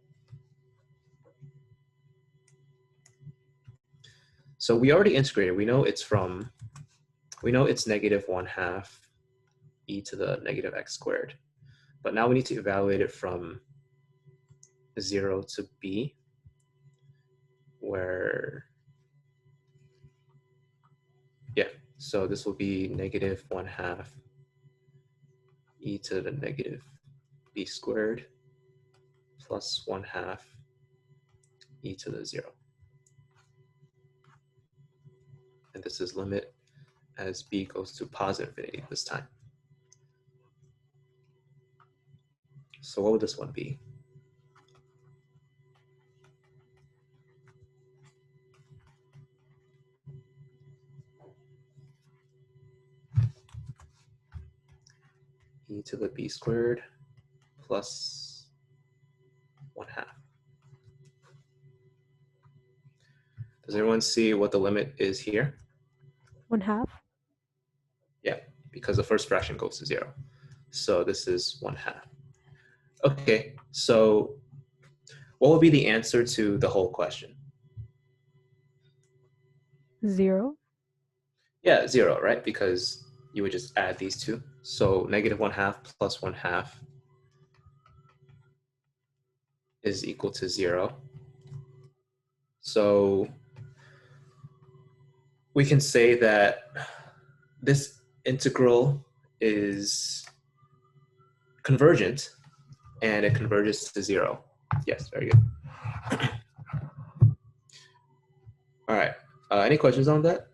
So we already integrated. We know it's negative 1/2 e to the negative x squared. But now we need to evaluate it from 0 to b, where, yeah, so this will be negative 1/2 e to the negative b squared plus 1/2 e to the 0. And this is limit as b goes to positive infinity this time. So what would this one be? E to the b squared plus 1/2. Does everyone see what the limit is here? 1/2. Yeah, because the first fraction goes to 0. So this is 1/2. Okay, so what would be the answer to the whole question? 0. Yeah, 0, right? Because you would just add these two. So negative 1/2 plus 1/2 is equal to 0. So we can say that this integral is convergent and it converges to 0. Yes, very good. All right, any questions on that?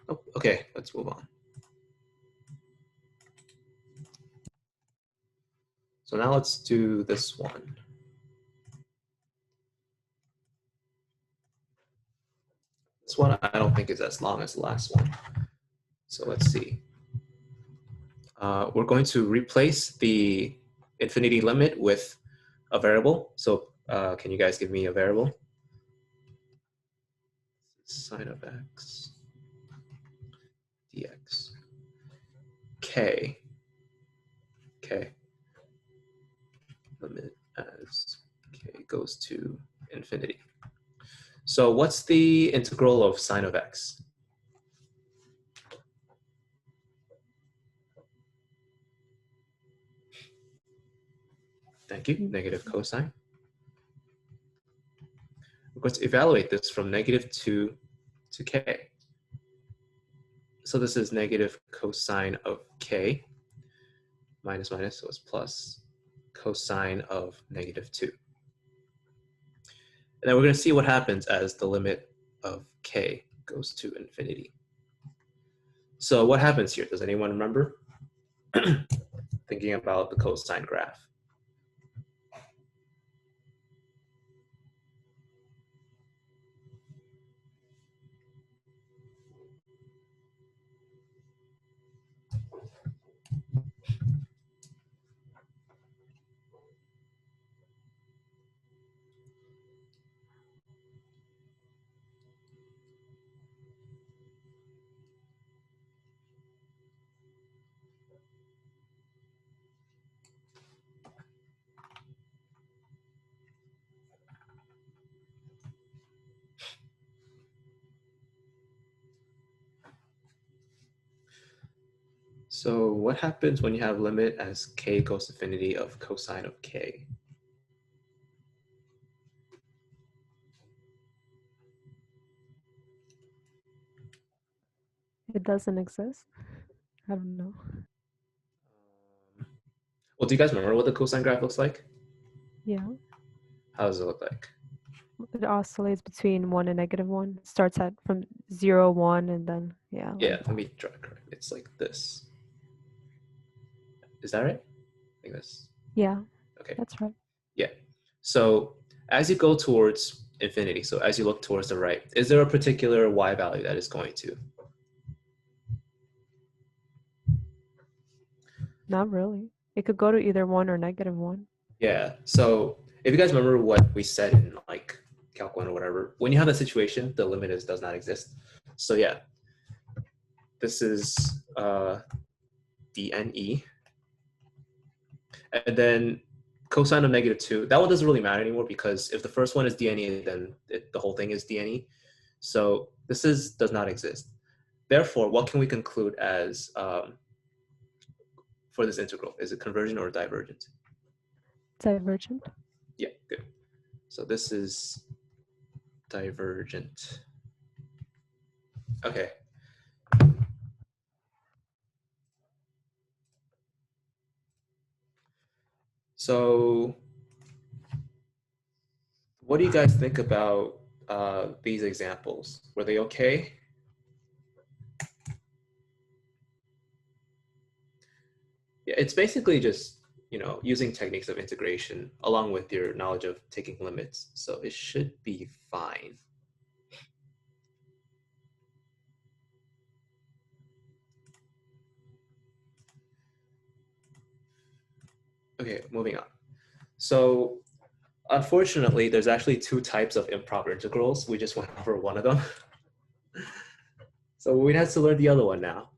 Oh, okay, let's move on. So now let's do this one. This one I don't think is as long as the last one. So let's see. We're going to replace the infinity limit with a variable. So can you guys give me a variable? Sine of x dx. K. K. Limit as k goes to infinity. So what's the integral of sine of x? Thank you, negative cosine. We're going to evaluate this from -2 to k. So this is negative cosine of k minus minus, so it's plus cosine of -2. And then we're going to see what happens as the limit of k goes to infinity. So what happens here? Does anyone remember? Thinking about the cosine graph. So what happens when you have limit as k goes to infinity of cosine of k? It doesn't exist. I don't know. Well, do you guys remember what the cosine graph looks like? Yeah. How does it look like? It oscillates between 1 and -1. It starts at from 0, 1, and then Yeah, like, let me try to correct. It's like this. Is that right? I think that's yeah, okay. that's right. Yeah. So as you go towards infinity, so as you look towards the right, is there a particular y value that is going to? Not really. It could go to either 1 or -1. Yeah. So if you guys remember what we said in like Calc 1 or whatever, when you have that situation, the limit does not exist. So yeah, this is dne. And then cosine of -2, that one doesn't really matter anymore because if the first one is dne, then the whole thing is dne. So this does not exist. Therefore, what can we conclude as for this integral? Is it convergent or divergent? Divergent. Yeah, good. So this is divergent. Okay. So what do you guys think about these examples? Were they okay? Yeah, it's basically just, using techniques of integration along with your knowledge of taking limits. So it should be fine. Okay, moving on. So unfortunately, there's actually two types of improper integrals. We just went over one of them. So we'd have to learn the other one now.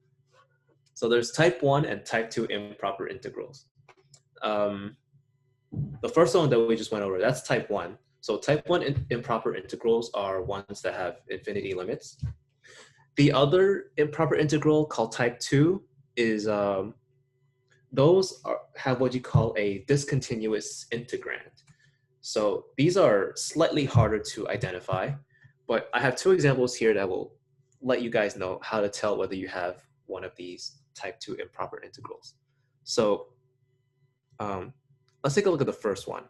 So there's type 1 and type 2 improper integrals. The first one that we just went over, that's type 1. So type 1 improper integrals are ones that have infinity limits. The other improper integral called type 2 is have what you call a discontinuous integrand. So these are slightly harder to identify, but I have two examples here that will let you guys know how to tell whether you have one of these type 2 improper integrals. So let's take a look at the first one.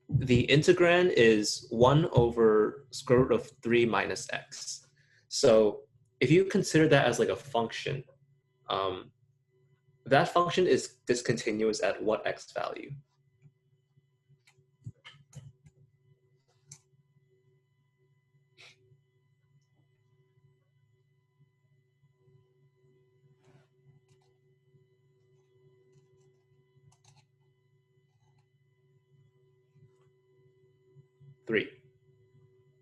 The integrand is 1 over square root of 3 minus x. So if you consider that as like a function, that function is discontinuous at what x value? Three.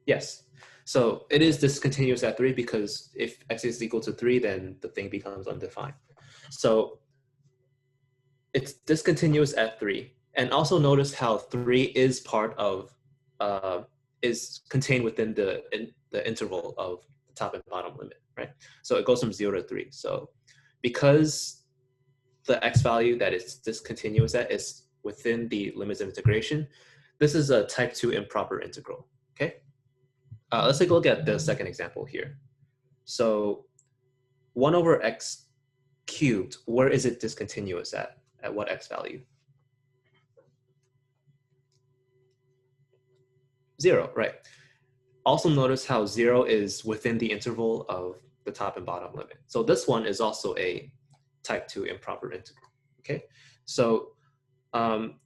Yes. So it is discontinuous at 3 because if x is equal to 3, then the thing becomes undefined. So it's discontinuous at 3. And also notice how 3 is part of, is contained within the interval of the top and bottom limit, right? So it goes from 0 to 3. So because the x value that it's discontinuous at is within the limits of integration, this is a type 2 improper integral, okay? Let's take a look at the second example here. So 1 over x cubed, where is it discontinuous at? At what x value? 0, right. Also notice how 0 is within the interval of the top and bottom limit. So this one is also a type 2 improper integral, okay? So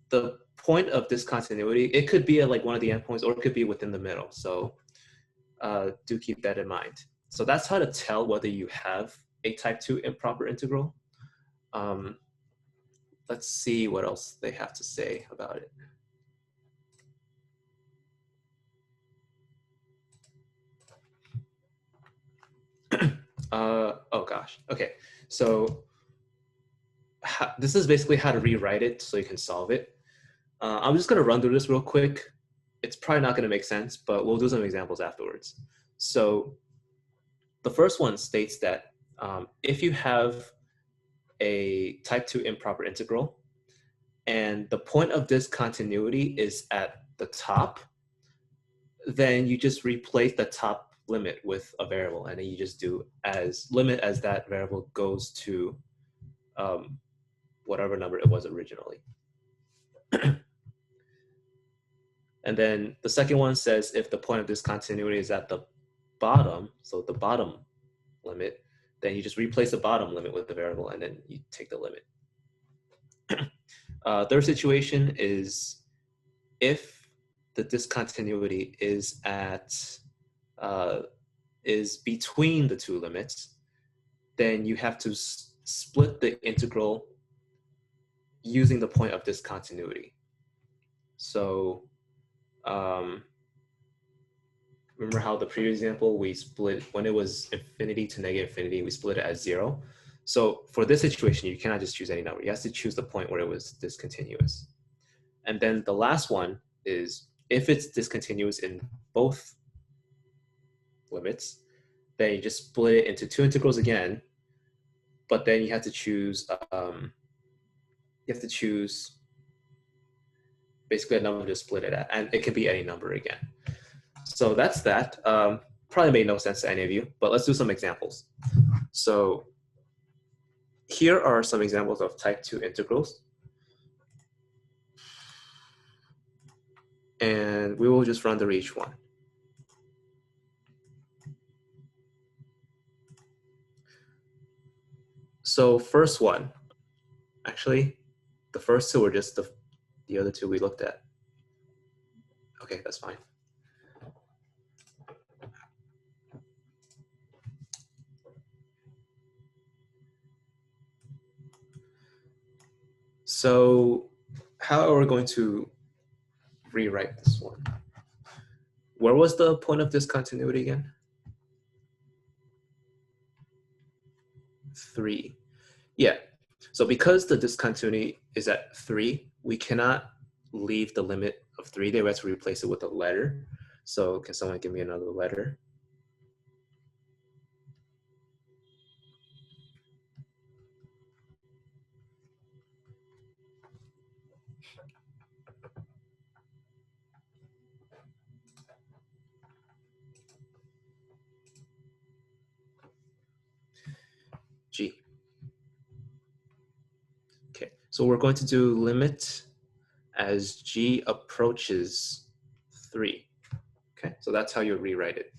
the point of discontinuity, it could be at like one of the endpoints or it could be within the middle. So do keep that in mind. So that's how to tell whether you have a type 2 improper integral. Let's see what else they have to say about it. Oh gosh, okay. So this is basically how to rewrite it so you can solve it. I'm just gonna run through this real quick. It's probably not gonna make sense, but we'll do some examples afterwards. So the first one states that if you have a type 2 improper integral, and the point of discontinuity is at the top, then you just replace the top limit with a variable, and then you just do as limit as that variable goes to whatever number it was originally. And then the second one says if the point of discontinuity is at the bottom, so the bottom limit, then you just replace the bottom limit with the variable, and then you take the limit. Third situation is if the discontinuity is is between the two limits, then you have to split the integral using the point of discontinuity. So remember how the previous example we split when it was infinity to negative infinity, we split it as 0. So for this situation, you cannot just choose any number. You have to choose the point where it was discontinuous. And then the last one is if it's discontinuous in both limits, then you just split it into two integrals again, but then you have to choose basically a number to split it at, and it can be any number again. So that's that. Probably made no sense to any of you, but let's do some examples. So here are some examples of type 2 integrals. And we will just run through each one. So first one, actually, the first two are just the other two we looked at. Okay, that's fine. So how are we going to rewrite this one? Where was the point of discontinuity again? 3. Yeah, so because the discontinuity is at 3, we cannot leave the limit of 3 there. We have to replace it with a letter. So can someone give me another letter? G. Okay, so we're going to do limit as G approaches 3. Okay, so that's how you rewrite it.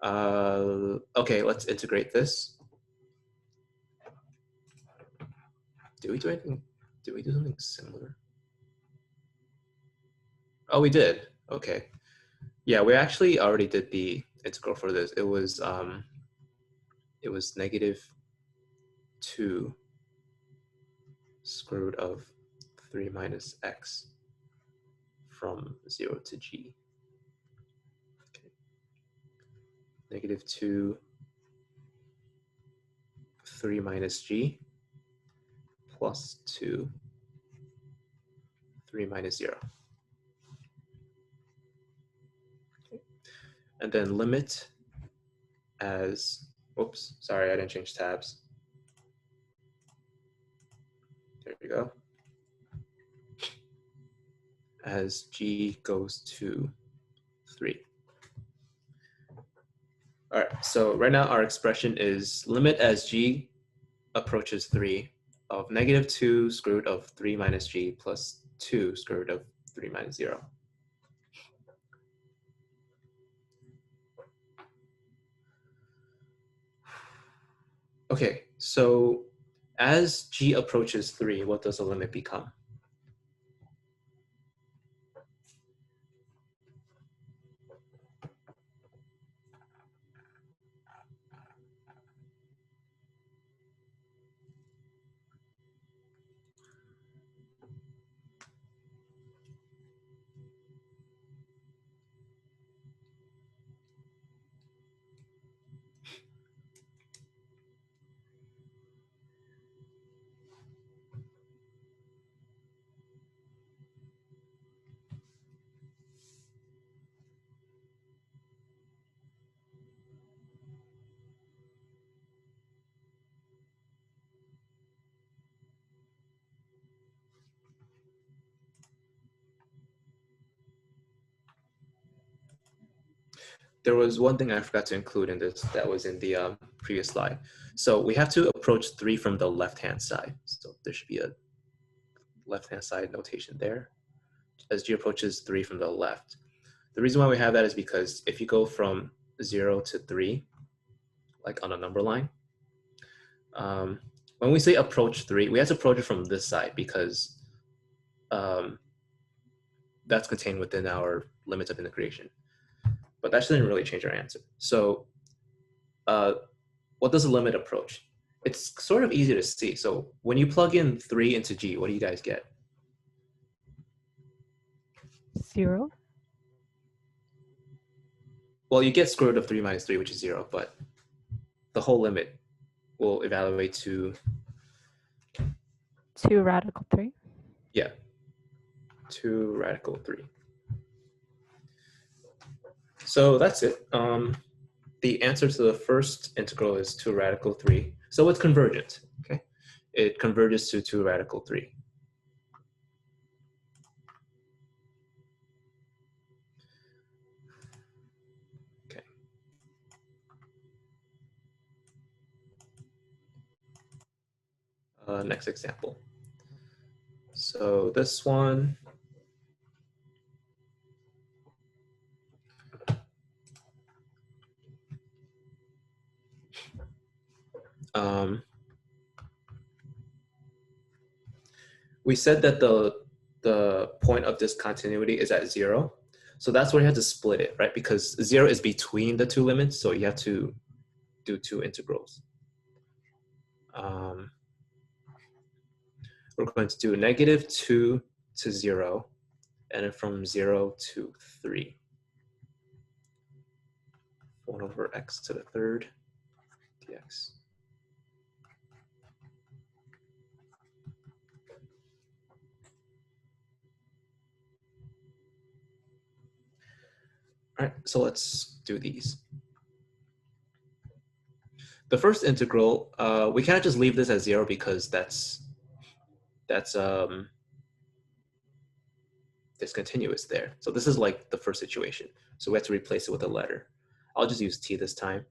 Okay, let's integrate this. Did we do anything? Did we do something similar? Oh, we did. Okay. Yeah, we actually already did the integral for this. It was -2 square root of 3 minus x from 0 to g. Okay. -2 3 minus g plus 2 3 minus 0. Okay. And then limit as, oops, sorry, I didn't change tabs. There you go. As g goes to 3. All right, so right now our expression is limit as g approaches 3 of -2 square root of 3 minus g plus 2 square root of 3 minus 0. Okay, so as g approaches 3, what does the limit become? there was one thing I forgot to include in this that was in the previous slide. So we have to approach 3 from the left-hand side. So there should be a left-hand side notation there as g approaches 3 from the left. The reason why we have that is because if you go from 0 to 3, like on a number line, when we say approach 3, we have to approach it from this side because that's contained within our limits of integration. But that shouldn't really change our answer. So what does the limit approach? It's sort of easy to see. So when you plug in 3 into g, what do you guys get? 0. Well, you get square root of 3 minus 3, which is 0, but the whole limit will evaluate to 2 radical 3. Yeah, 2 radical 3. So that's it. The answer to the first integral is 2 radical 3. So it's convergent, okay? It converges to 2 radical 3. Okay. Next example. So this one, we said that the point of discontinuity is at 0. So that's where you have to split it, right? Because 0 is between the two limits, so you have to do 2 integrals. We're going to do -2 to 0, and then from 0 to 3. 1 over x to the third dx. All right, so let's do these. The first integral, we can't just leave this as 0 because that's discontinuous there. So this is like the first situation. So we have to replace it with a letter. I'll just use t this time.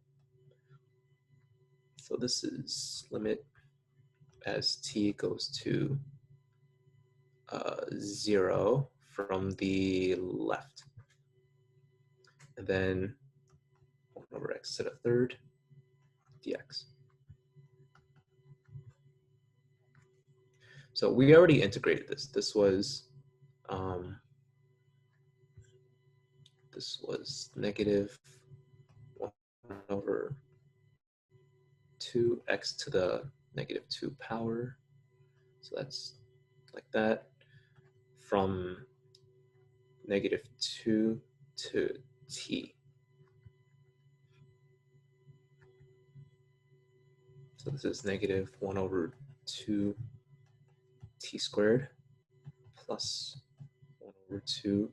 So this is limit as t goes to 0 from the left. And then 1 over x to the third dx. So we already integrated this. This was -1 over 2x to the -2 power. So that's like that. From -2 to t. So this is -1 over 2 t squared plus 1 over 2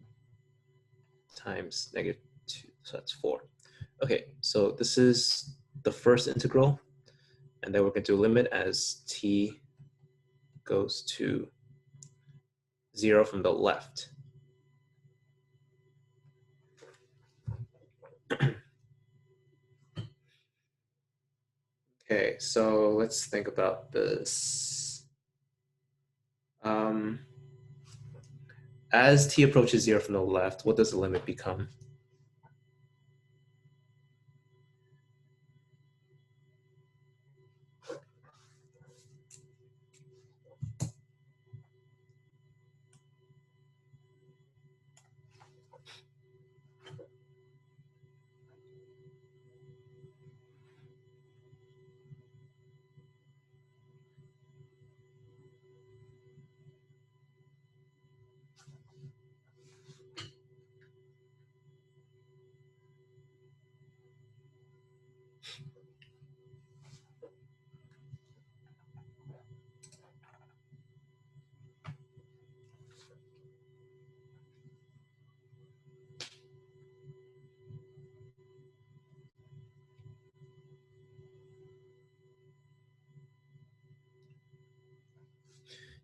times -2, so that's 4. Okay, so this is the first integral, and then we're going to limit as t goes to 0 from the left. Okay, so let's think about this. As t approaches 0 from the left, what does the limit become?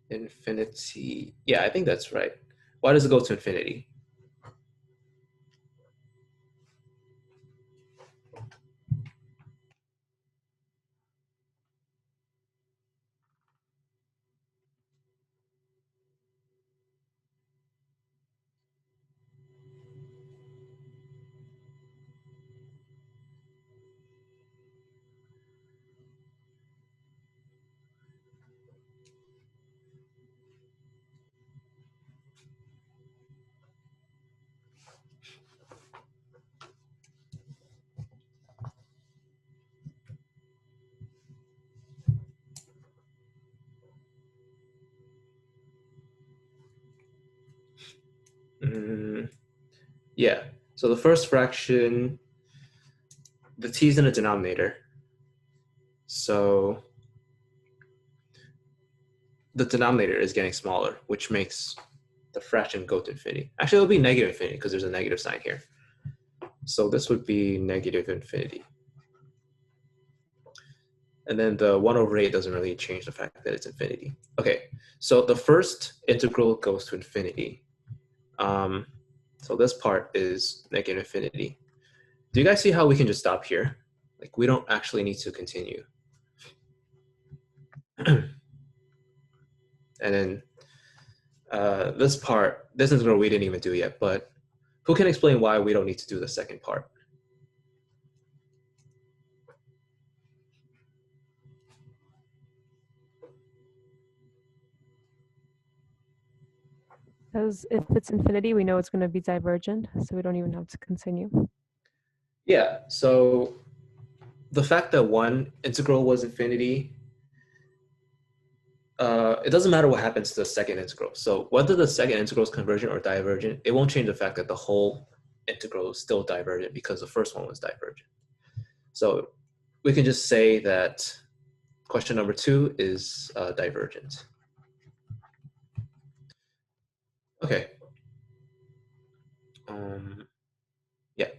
Infinity. Yeah, I think that's right. Why does it go to infinity? Yeah, so the first fraction, the t is in the denominator. So the denominator is getting smaller, which makes the fraction go to infinity. Actually, it'll be negative infinity because there's a negative sign here. So this would be negative infinity. And then the 1/8 doesn't really change the fact that it's infinity. Okay, so the first integral goes to infinity. So this part is negative infinity. Do you guys see how we can just stop here? Like we don't actually need to continue. And then this part, this integral we didn't even do yet, but who can explain why we don't need to do the second part? Because if it's infinity, we know it's going to be divergent, so we don't even have to continue. Yeah, so the fact that one integral was infinity, it doesn't matter what happens to the second integral. So whether the second integral is convergent or divergent, it won't change the fact that the whole integral is still divergent because the first one was divergent. So we can just say that question number 2 is divergent. Okay. Yeah.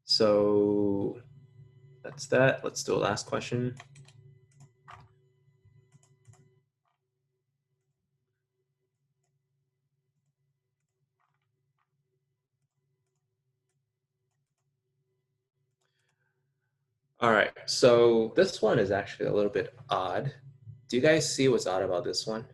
So that's that. Let's do a last question. All right, so this one is actually a little bit odd. Do you guys see what's odd about this one?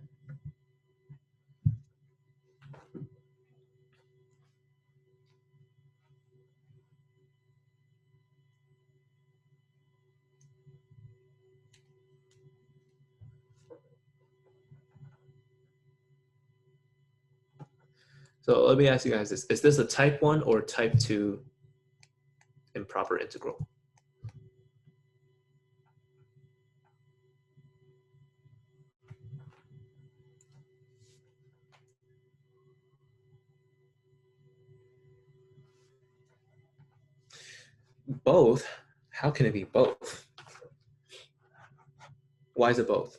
So let me ask you guys this. Is this a type 1 or type 2 improper integral? Both? How can it be both? Why is it both?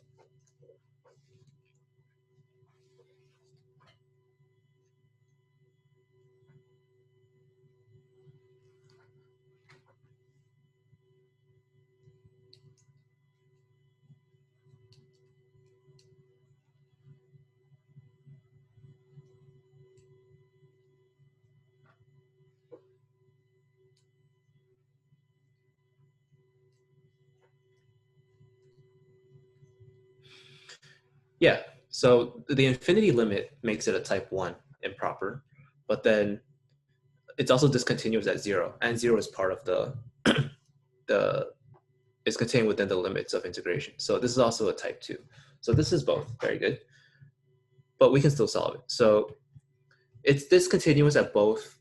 Yeah, so the infinity limit makes it a type 1 improper, but then it's also discontinuous at 0, and 0 is part of the is contained within the limits of integration. So this is also a type 2. So this is both, very good. But we can still solve it. So it's discontinuous at both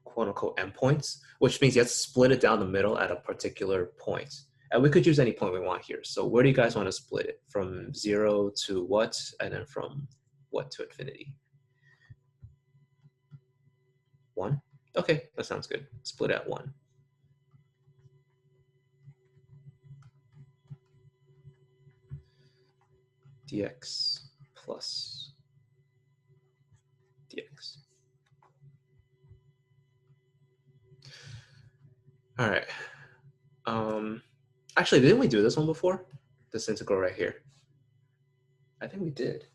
quote unquote endpoints, which means you have to split it down the middle at a particular point. And we could use any point we want here. So where do you guys want to split it? From 0 to what? And then from what to infinity? 1? Okay, that sounds good. Split at 1. Dx plus dx. All right. Actually, didn't we do this one before? This integral right here. I think we did.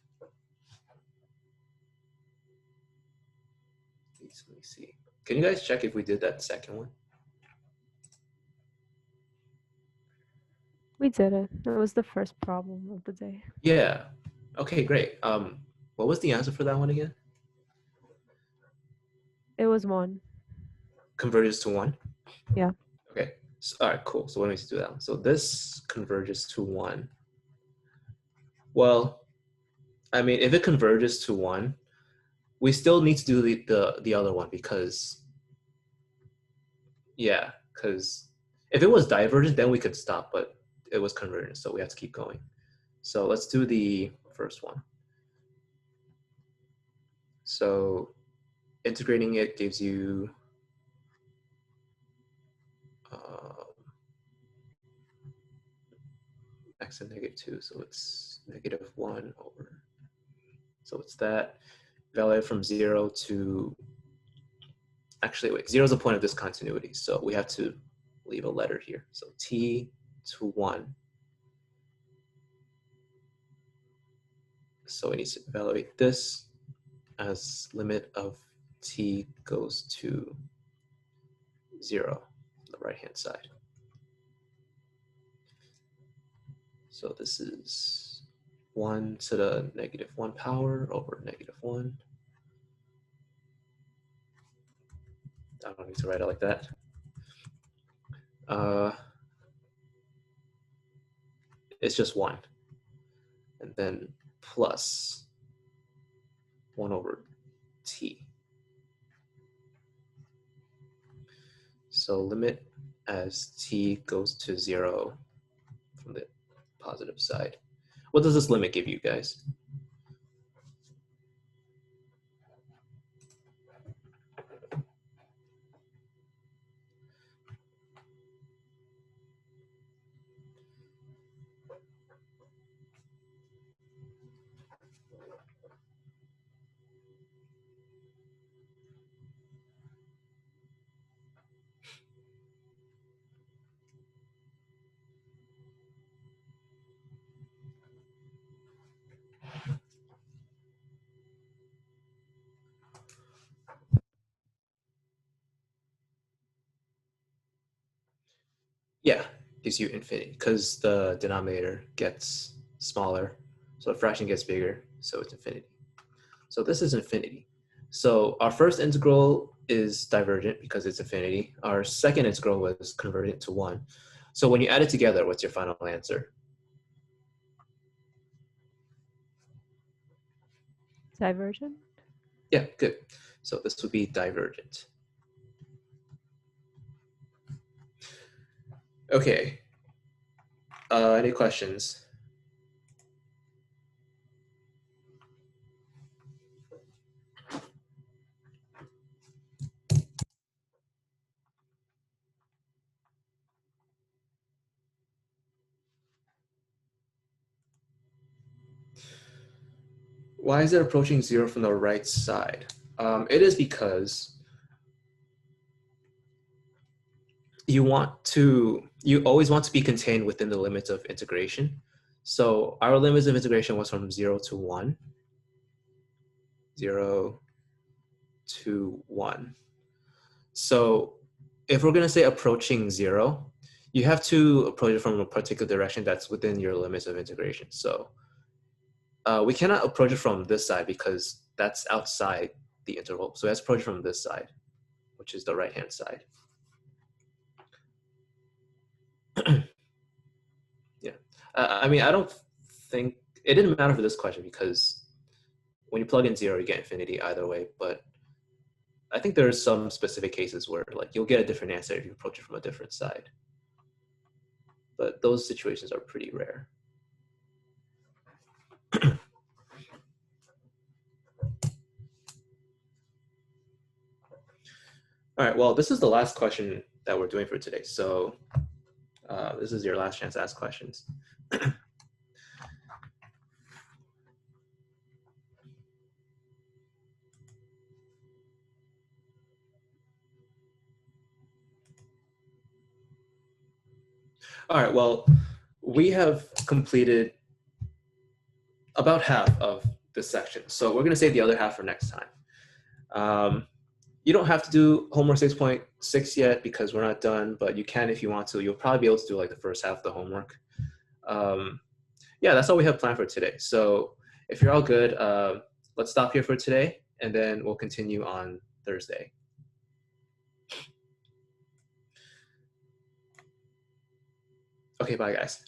Let me see. Can you guys check if we did that second one? We did it. That was the first problem of the day. Yeah. Okay, great. What was the answer for that one again? It was 1. Converges to 1? Yeah. Okay. So, all right, cool. So what do we need to do that one? So this converges to 1. Well, I mean, if it converges to 1, we still need to do the other one because, yeah, because if it was divergent, then we could stop, but it was convergent, so we have to keep going. So let's do the first one. So integrating it gives you x and -2, so it's -1 over, so it's that, value from 0 to, actually wait, 0 is the point of discontinuity, so we have to leave a letter here. So t to 1. So we need to evaluate this as limit of t goes to 0 on the right-hand side. So this is 1 to the -1 power over -1. I don't need to write it like that. It's just 1. And then plus 1 over t. So limit as t goes to 0 from the positive side. What does this limit give you guys? Yeah, gives you infinity because the denominator gets smaller, so the fraction gets bigger, so it's infinity. So this is infinity. So our first integral is divergent because it's infinity. Our second integral was converted to 1. So when you add it together, what's your final answer? Divergent? Yeah, good. So this would be divergent. Okay. Any questions? Why is it approaching 0 from the right side? It is because you always want to be contained within the limits of integration. So our limits of integration was from 0 to 1. 0 to 1. So if we're going to say approaching 0, you have to approach it from a particular direction that's within your limits of integration. So we cannot approach it from this side because that's outside the interval. So let's approach from this side, which is the right-hand side. Yeah. I mean, I don't think, it didn't matter for this question because when you plug in 0, you get infinity either way. But I think there are some specific cases where like you'll get a different answer if you approach it from a different side. But those situations are pretty rare. All right, well, this is the last question that we're doing for today. So this is your last chance to ask questions. All right, well, we have completed about half of this section. So we're gonna save the other half for next time. You don't have to do homework 6.6 yet because we're not done, but you can if you want to. You'll probably be able to do like the first half of the homework. Yeah, that's all we have planned for today. So if you're all good, let's stop here for today, and then we'll continue on Thursday. Okay, bye guys.